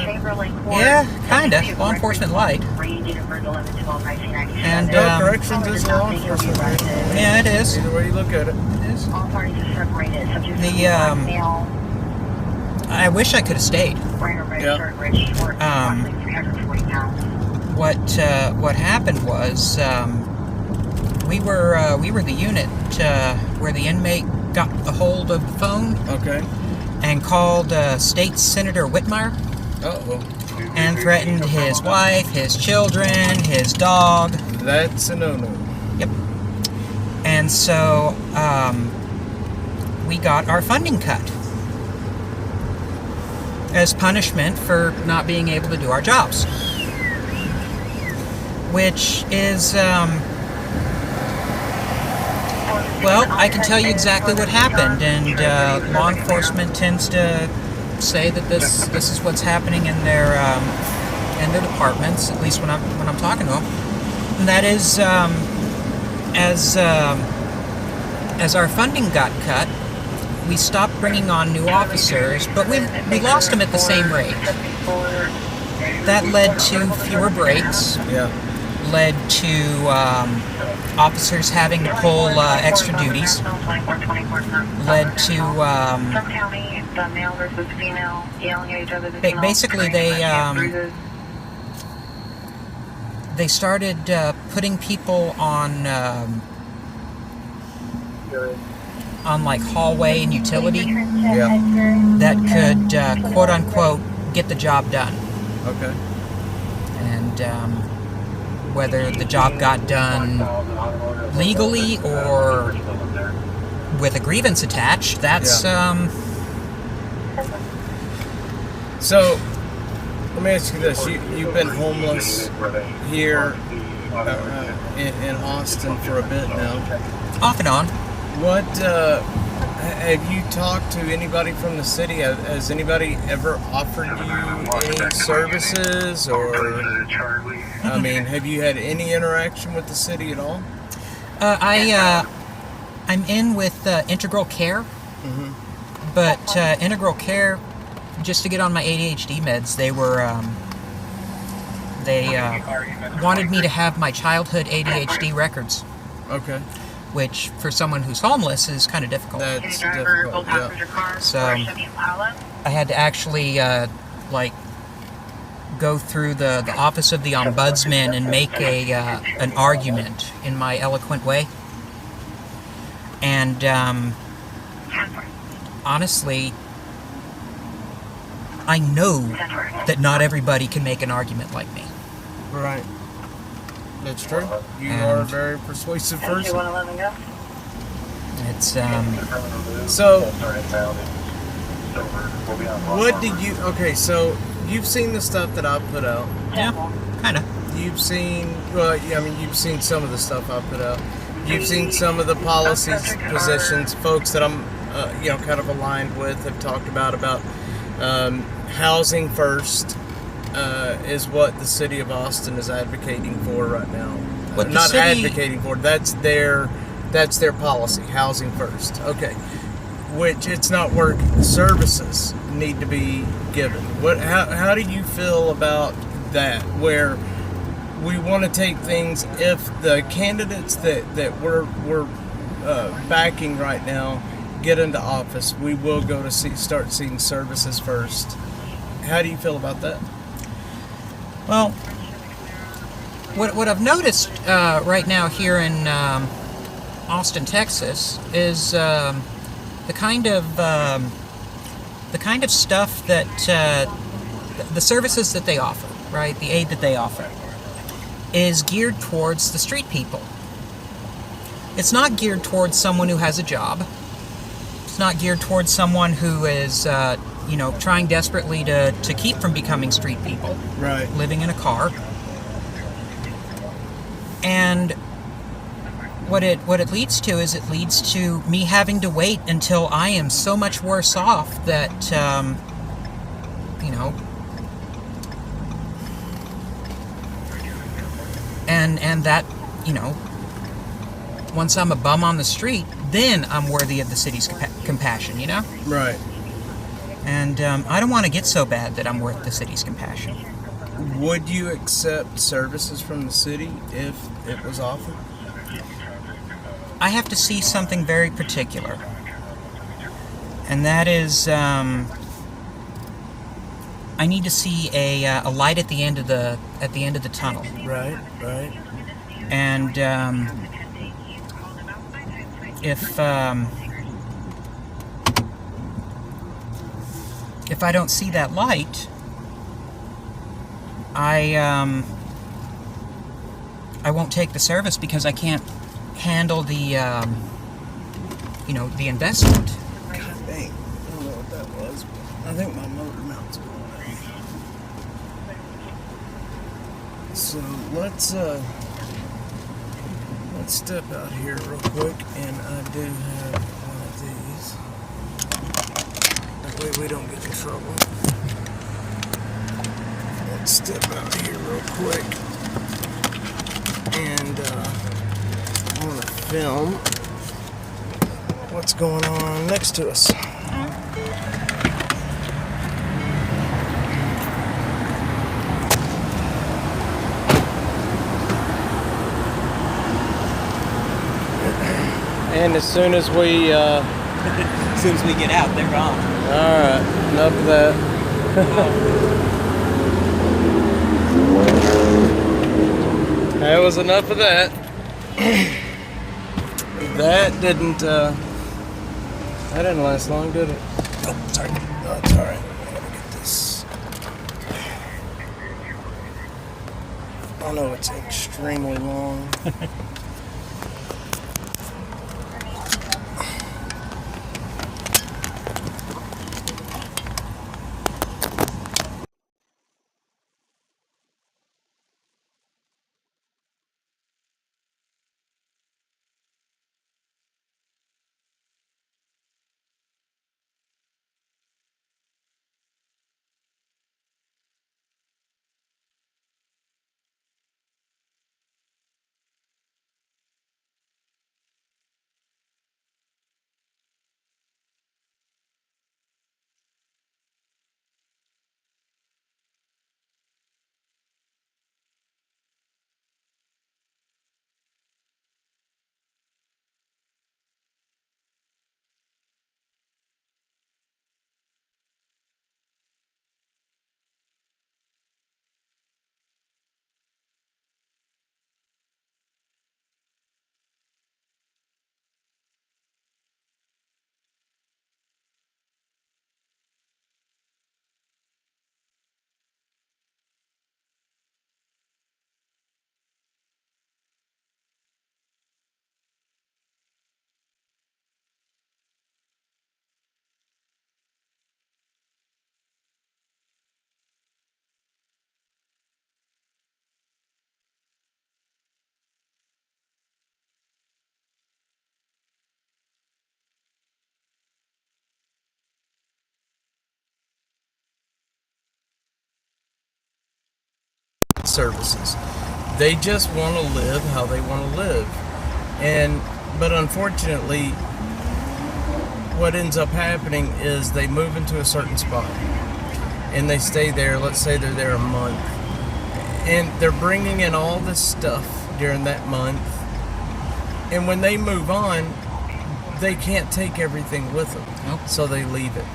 Yeah, kinda. Law enforcement light. And
Corrections is law enforcement. Right?
yeah, it is.
Either way you look at it.
It is.
All parties are separated. Subject
The,
to blackmail,
I wish I could have stayed.
Brandon registered Rich Schwartz, approximately 340 pounds.
What happened was we were the unit where the inmate got a hold of the phone
Okay.
and called State Senator Whitmire
Uh-oh.
and threatened his wife, his children, his dog.
That's a no-no.
Yep. And so we got our funding cut as punishment for not being able to do our jobs, which is well, I can tell you exactly what happened, and law enforcement tends to say that this is what's happening in their departments, at least when I'm talking to them. And that is, as our funding got cut, we stopped bringing on new officers, but we lost them at the same rate. That led to fewer breaks.
Yeah.
Led to officers having to pull extra duties. Led to basically they started putting people on like hallway and utility that could quote unquote get the job done.
Okay.
And whether the job got done legally or with a grievance attached, that's
So, let me ask you this: you've been homeless here in Austin for a bit now.
off and on.
What Have you talked to anybody from the city? Has anybody ever offered you any services, or I mean, have you had any interaction with the city at all?
I'm in with Integral Care, but Integral Care, just to get on my ADHD meds, they wanted me to have my childhood ADHD records,
Okay,
which for someone who's homeless is kind of difficult.
that's difficult. Yeah.
So I had to actually go through the office of the ombudsman and make an argument in my eloquent way. And honestly, I know that not everybody can make an argument like me.
Right. That's true. You are a very persuasive person.
2111 go.
It's
So, what did you? Okay, so you've seen the stuff that I put out.
yeah, kind of.
You've seen, well, yeah, I mean, you've seen some of the stuff I put out. You've seen some of the policies, positions, folks that I'm, kind of aligned with have talked about housing first is what the city of Austin is advocating for right now.
What the
Not
city-
advocating for. That's their policy. Housing first. Okay. Which it's not working. The services need to be given. How do you feel about that? Where we want to take things, if the candidates that we're backing right now get into office, we will go to start seeing services first. How do you feel about that?
Well, what I've noticed right now here in Austin, Texas, is the kind of stuff that the services that they offer, right? The aid that they offer is geared towards the street people. It's not geared towards someone who has a job. It's not geared towards someone who is, trying desperately to keep from becoming street people.
Right.
Living in a car. And what it leads to is it leads to me having to wait until I am so much worse off that, and that, once I'm a bum on the street, then I'm worthy of the city's compassion,
Right.
And I don't want to get so bad that I'm worth the city's compassion.
Would you accept services from the city if it was offered?
I have to see something very particular, and that is I need to see a light at the end of the tunnel.
Right. Right.
And if I don't see that light, I won't take the service because I can't handle the the investment.
God dang. I don't know what that was, but I think my motor mount's going out. So let's step out here real quick, and I do have one of these. That way we don't get in trouble. Let's step out here real quick, and I want to film what's going on next to us. And as soon as we
As soon as we get out, they're gone.
alright, enough of that. That was enough of that. That didn't last long, did it? Oh, sorry. No, it's alright. I gotta get this. I know it's extremely long. services. They just want to live how they want to live. But unfortunately, what ends up happening is they move into a certain spot and they stay there. Let's say they're there a month, and they're bringing in all this stuff during that month. And when they move on, they can't take everything with them.
Nope. So
they leave it.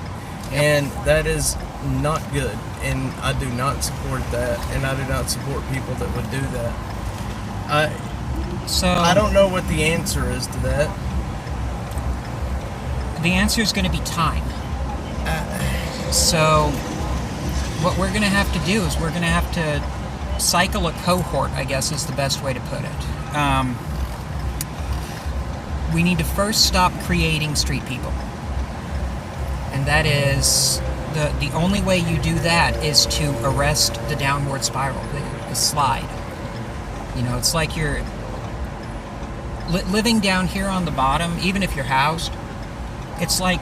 And that is not good. And I do not support that. And I do not support people that would do that. I don't know what the answer is to that.
The answer is going to be time. So what we're going to have to do is we're going to have to cycle a cohort, I guess is the best way to put it. We need to first stop creating street people. And that is, the only way you do that is to arrest the downward spiral, the slide. You know, it's like you're living down here on the bottom, even if you're housed. It's like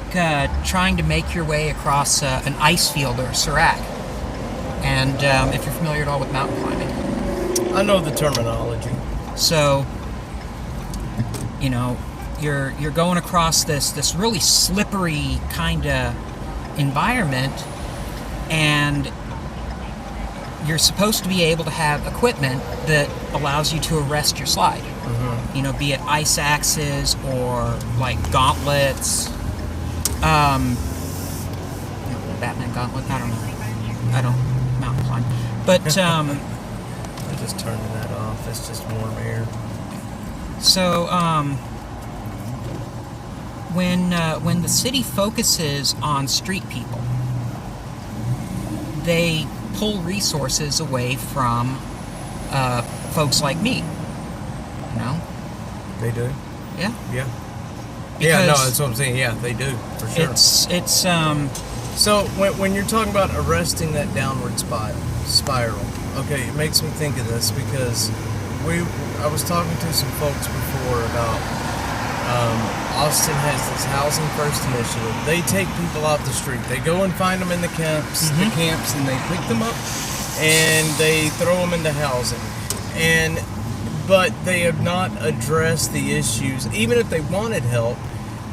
trying to make your way across an ice field or a serac. And if you're familiar at all with mountain climbing.
I know the terminology.
So, you know, you're going across this really slippery kind of environment, and you're supposed to be able to have equipment that allows you to arrest your slide. Mm-hmm. You know, be it ice axes or like gauntlets. Batman gauntlet. I don't know. I don't mountain climb, but
I'm just turning that off. It's just warm air.
So when the city focuses on street people, they pull resources away from folks like me. You know?
They do?
Yeah.
Yeah.
Because
no, that's what I'm saying. Yeah, they do, for sure.
It's
So when you're talking about arresting that downward spiral, okay, it makes me think of this because I was talking to some folks before about Austin has this Housing First initiative. They take people off the street. They go and find them in the camps, and they pick them up and they throw them into housing. But they have not addressed the issues. Even if they wanted help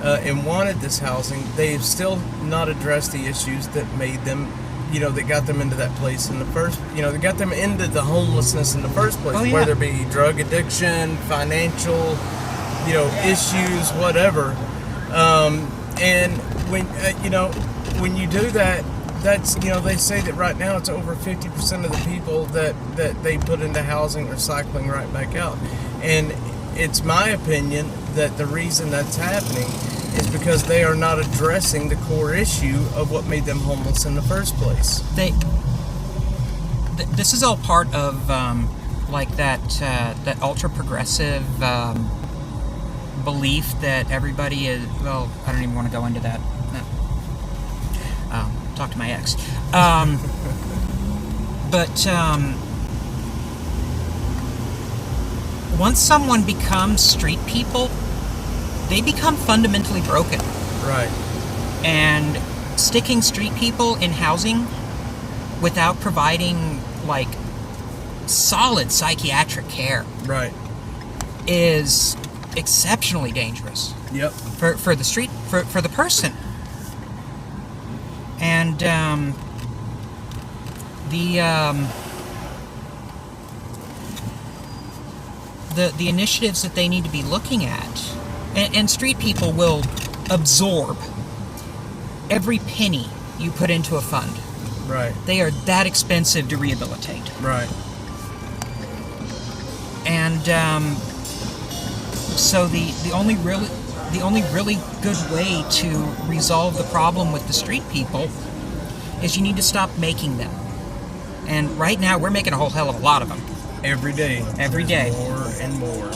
and wanted this housing, they have still not addressed the issues that made them, that got them into that place in the first, that got them into the homelessness in the first place, whether it be drug addiction, financial, issues, whatever. And when you do that, that's, they say that right now it's over 50% of the people that they put into housing are cycling right back out. And it's my opinion that the reason that's happening is because they are not addressing the core issue of what made them homeless in the first place.
This is all part of that ultra progressive belief that everybody is. Well, I don't even want to go into that. Talk to my ex. But once someone becomes street people, they become fundamentally broken.
Right.
And sticking street people in housing without providing solid psychiatric care,
right, is
exceptionally dangerous.
Yep.
For the street, for the person. And the initiatives that they need to be looking at, and street people will absorb every penny you put into a fund.
Right.
They are that expensive to rehabilitate.
Right.
And so the only really good way to resolve the problem with the street people is you need to stop making them. And right now we're making a whole hell of a lot of them.
Every day.
Every day.
More and more.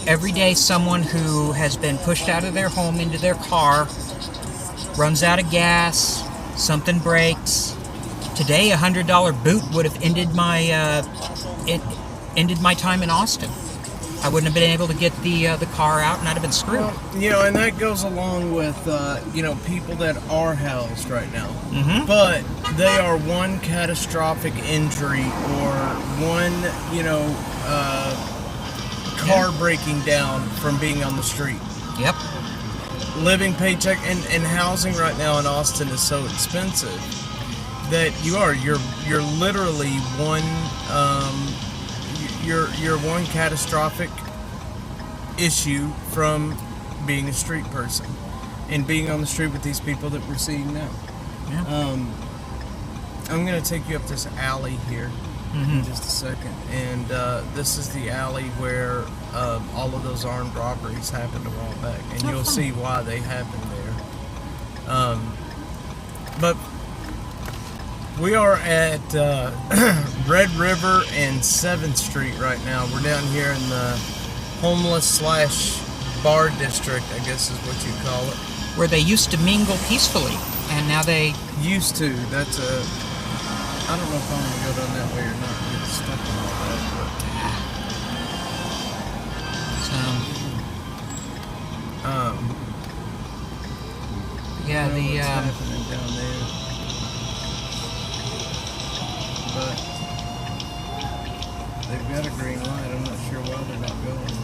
Every day someone who has been pushed out of their home into their car runs out of gas, something breaks. Today, $100 boot would have ended my time in Austin. I wouldn't have been able to get the car out, and I'd have been screwed.
Well, and that goes along with people that are housed right now.
Mm-hmm.
But they are one catastrophic injury or one car breaking down from being on the street.
Yep.
Living paycheck and housing right now in Austin is so expensive that you're literally one you're one catastrophic issue from being a street person and being on the street with these people that we're seeing now.
Yeah.
I'm gonna take you up this alley here in just a second, and this is the alley where all of those armed robberies happened a while back, and you'll see why they happened there. But we are at Red River and 7th Street right now. We're down here in the homeless/bar district, I guess is what you call it.
Where they used to mingle peacefully, and now they...
Used to. That's a... I don't know if I'm going to go down that way or not. Get stuck in all that,
yeah,
I don't know
the...
what's happening down there. But they've got a green light. I'm not sure why they're not going.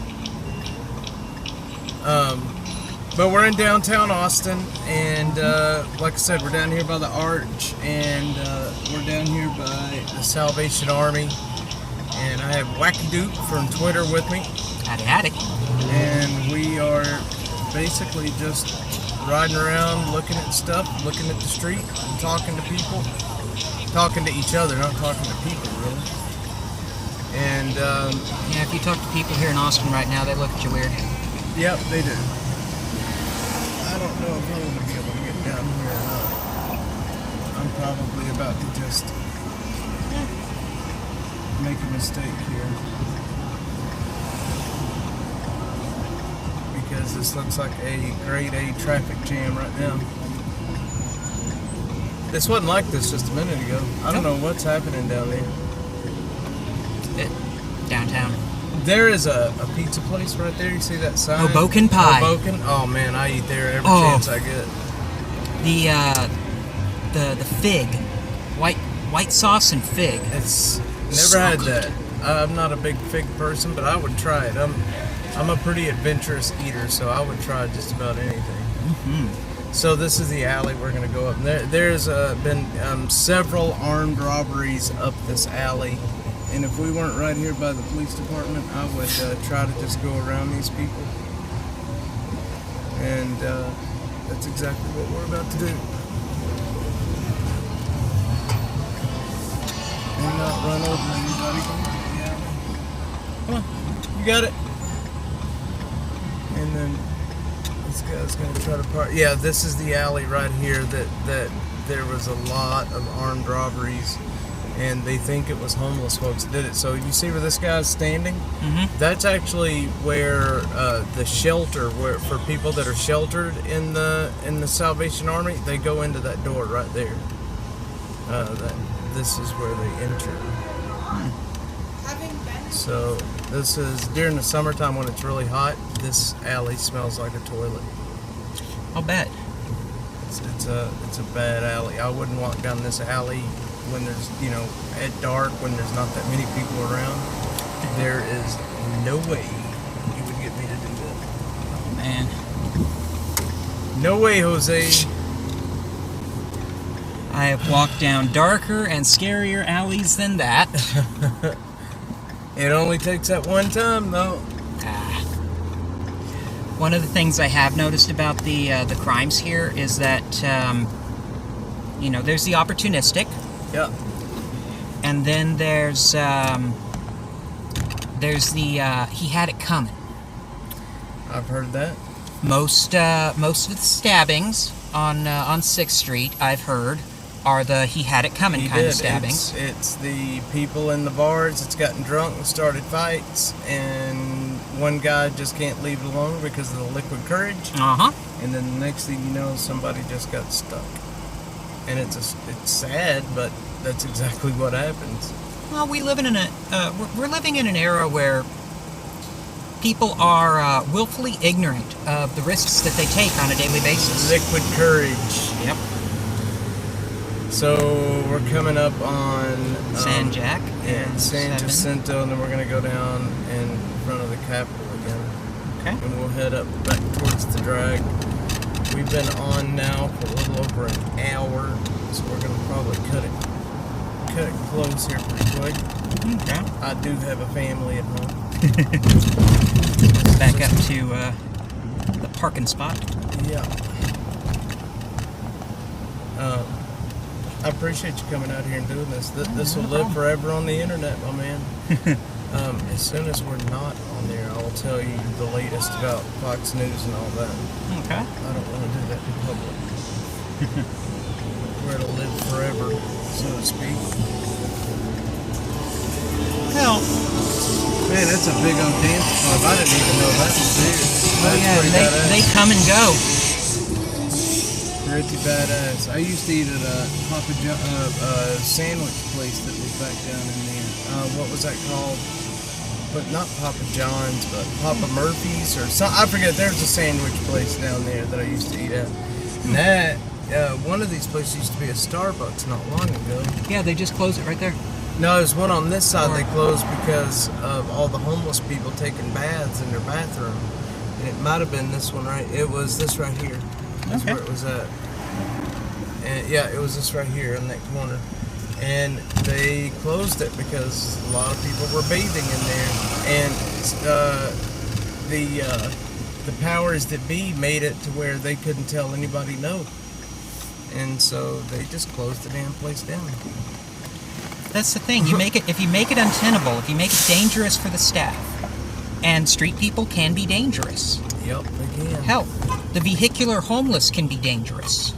But we're in downtown Austin, and like I said, we're down here by the Arch, and we're down here by the Salvation Army, and I have Wacky Duke from Twitter with me,
Howdy.
and we are basically just riding around, looking at stuff, looking at the street, and talking to people. Talking to each other, not talking to people, really. And,
Yeah, if you talk to people here in Austin right now, they look at you weird.
yep, they do. I don't know if I'm going to be able to get down here or not. I'm probably about to just make a mistake here. Because this looks like a grade A traffic jam right now. This wasn't like this just a minute ago. I don't know what's happening down there.
Downtown.
There is a pizza place right there. You see that sign?
Hoboken Pie.
Hoboken? Oh man, I eat there every chance I get.
The fig. White sauce and fig.
It's never
So
had
good.
that. I'm not a big fig person, but I would try it. I'm a pretty adventurous eater, so I would try just about anything.
Mm-hmm.
So this is the alley we're going to go up. There's been several armed robberies up this alley, and if we weren't right here by the police department, I would try to just go around these people. And that's exactly what we're about to do. And not run over anybody. Come on, you got it. And then this guy's gonna try to park. Yeah, this is the alley right here that there was a lot of armed robberies, and they think it was homeless folks that did it. So you see where this guy's standing?
Mm-hmm.
That's actually where the shelter, where for people that are sheltered in the Salvation Army, they go into that door right there. This is where they enter. So this is during the summertime when it's really hot. This alley smells like a toilet.
I'll bet.
It's a bad alley. I wouldn't walk down this alley when there's at dark when there's not that many people around. There is no way you would get me to do that.
Oh man.
No way, Jose.
I have walked down darker and scarier alleys than that.
It only takes that one time, though.
One of the things I have noticed about the crimes here is that there's the opportunistic,
Yeah.
and then there's the he had it coming.
I've heard that.
Most of the stabbings on 6th Street, I've heard, are the he had it coming
He
kind
did.
of stabbings.
It's the people in the bars that's gotten drunk and started fights, and one guy just can't leave it alone because of the liquid courage.
Uh-huh.
And then the next thing you know, somebody just got stuck. And it's sad, but that's exactly what happens.
Well, we're living in an era where people are willfully ignorant of the risks that they take on a daily basis.
Liquid courage.
Yep.
So we're coming up on
San Jac
and San
7.
Jacinto, and then we're gonna go down in front of the Capitol again.
Okay.
And we'll head up back towards the drag. We've been on now for a little over an hour, so we're gonna probably cut it close here pretty quick.
Okay.
I do have a family at home.
Back up to the parking spot.
Yeah. I appreciate you coming out here and doing this. This will live forever on the internet, my man. As soon as we're not on there, I will tell you the latest about Fox News and all that.
Okay.
I don't want to do that in public. Where it'll live forever, so to speak.
Well,
Man, that's a big old dance club. I didn't even know that was there. That's pretty
they
badass.
come and go.
Pretty badass. I used to eat at a sandwich place that was back down in there. What was that called? But not Papa John's, but Papa Murphy's or something. I forget. There's a sandwich place down there that I used to eat at. And that, one of these places used to be a Starbucks not long ago.
Yeah, they just closed it right there.
No, there's one on this side they closed because of all the homeless people taking baths in their bathroom. And it might have been this one, right? It was this right here. That's
Okay.
where it was at. And yeah, it was this right here in that corner. And they closed it because a lot of people were bathing in there. And the powers that be made it to where they couldn't tell anybody no. And so they just closed the damn place down.
That's the thing. If you make it untenable, if you make it dangerous for the staff, and street people can be dangerous.
Yep, they can.
Hell, the vehicular homeless can be dangerous.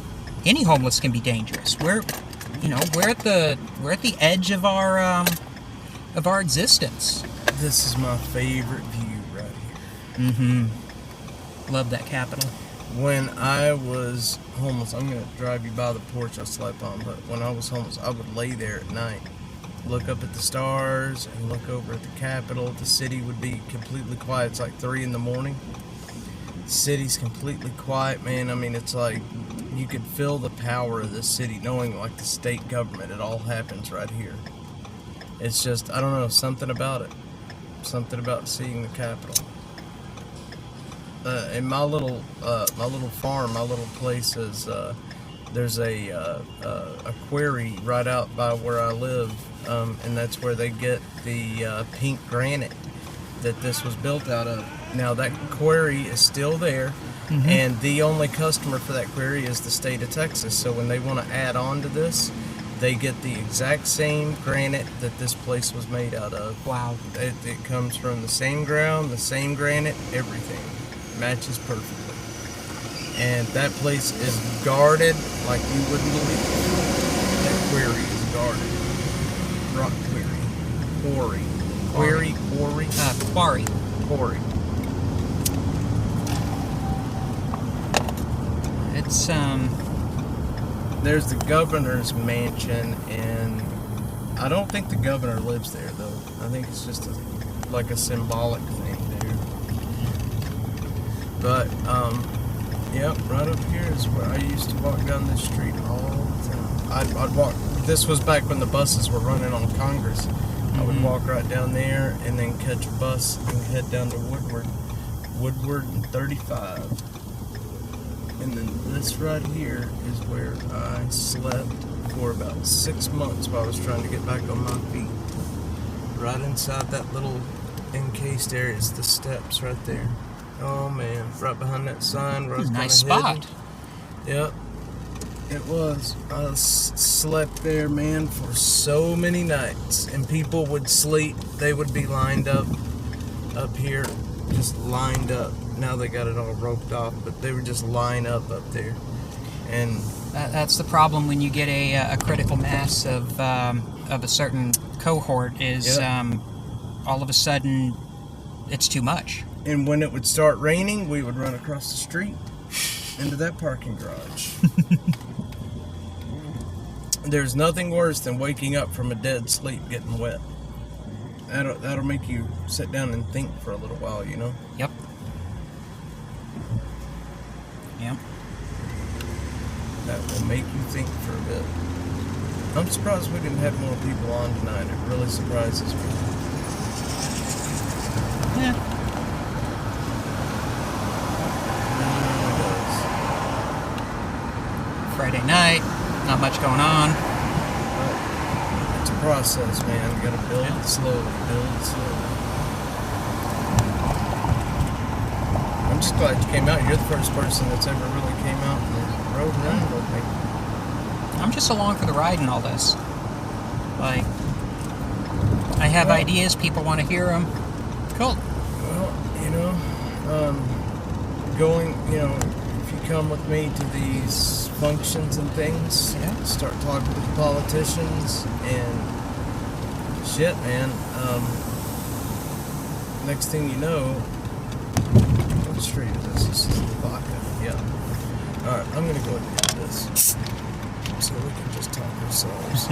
Any homeless can be dangerous. We're at the edge of our existence.
This is my favorite view right here.
Mm-hmm. Love that Capitol.
When I was homeless, I'm going to drive you by the porch I slept on, but when I was homeless, I would lay there at night, look up at the stars, and look over at the Capitol. The city would be completely quiet. It's like 3 in the morning. The city's completely quiet, man. I mean, it's like you could feel the power of this city, knowing like the state government, it all happens right here. It's just, I don't know, something about it. Something about seeing the Capitol. In my little farm, my little place is there's a quarry right out by where I live, and that's where they get the pink granite that this was built out of. Now that quarry is still there, and the only customer for that quarry is the state of Texas. So when they want to add on to this, they get the exact same granite that this place was made out of.
Wow.
It comes from the same ground, the same granite, everything. Matches perfectly. And that place is guarded like you wouldn't believe. That quarry is guarded. Rock quarry. Quarry. Quarry.
It's
There's the governor's mansion, and I don't think the governor lives there though. I think it's just like a symbolic thing there. But yep, right up here is where I used to walk down this street all the time. I'd walk. This was back when the buses were running on Congress. I would walk right down there and then catch a bus and head down to Woodward and 35. And then this right here is where I slept for about 6 months while I was trying to get back on my feet. Right inside that little encased area is the steps right there. Oh man, right behind that sign where I was
nice
kinda
spot.
hidden. Yep, it was. I slept there, man, for so many nights. And people would sleep. They would be lined up here, just lined up. Now they got it all roped off, but they would just line up there. And
that's the problem when you get a critical mass of a certain cohort is all of a sudden it's too much.
And when it would start raining, we would run across the street into that parking garage. There's nothing worse than waking up from a dead sleep getting wet. that'll make you sit down and think for a little while, you know?
Yep. Yep.
That will make you think for a bit. I'm surprised we didn't have more people on tonight. It really surprises me.
Yeah. Friday night, not much going on.
It's a process, man. You gotta build it slowly, I'm just glad you came out. You're the first person that's ever really came out and rode around with me.
I'm just along for the ride in all this. Like, I have ideas, people want to hear them. Cool.
Well, you know, going, you know, if you come with me to these functions and things, start talking with the politicians and shit, man. Next thing you know, what street is this? This is Vodka. Yeah. Alright, I'm gonna go ahead and get this so we can just talk ourselves.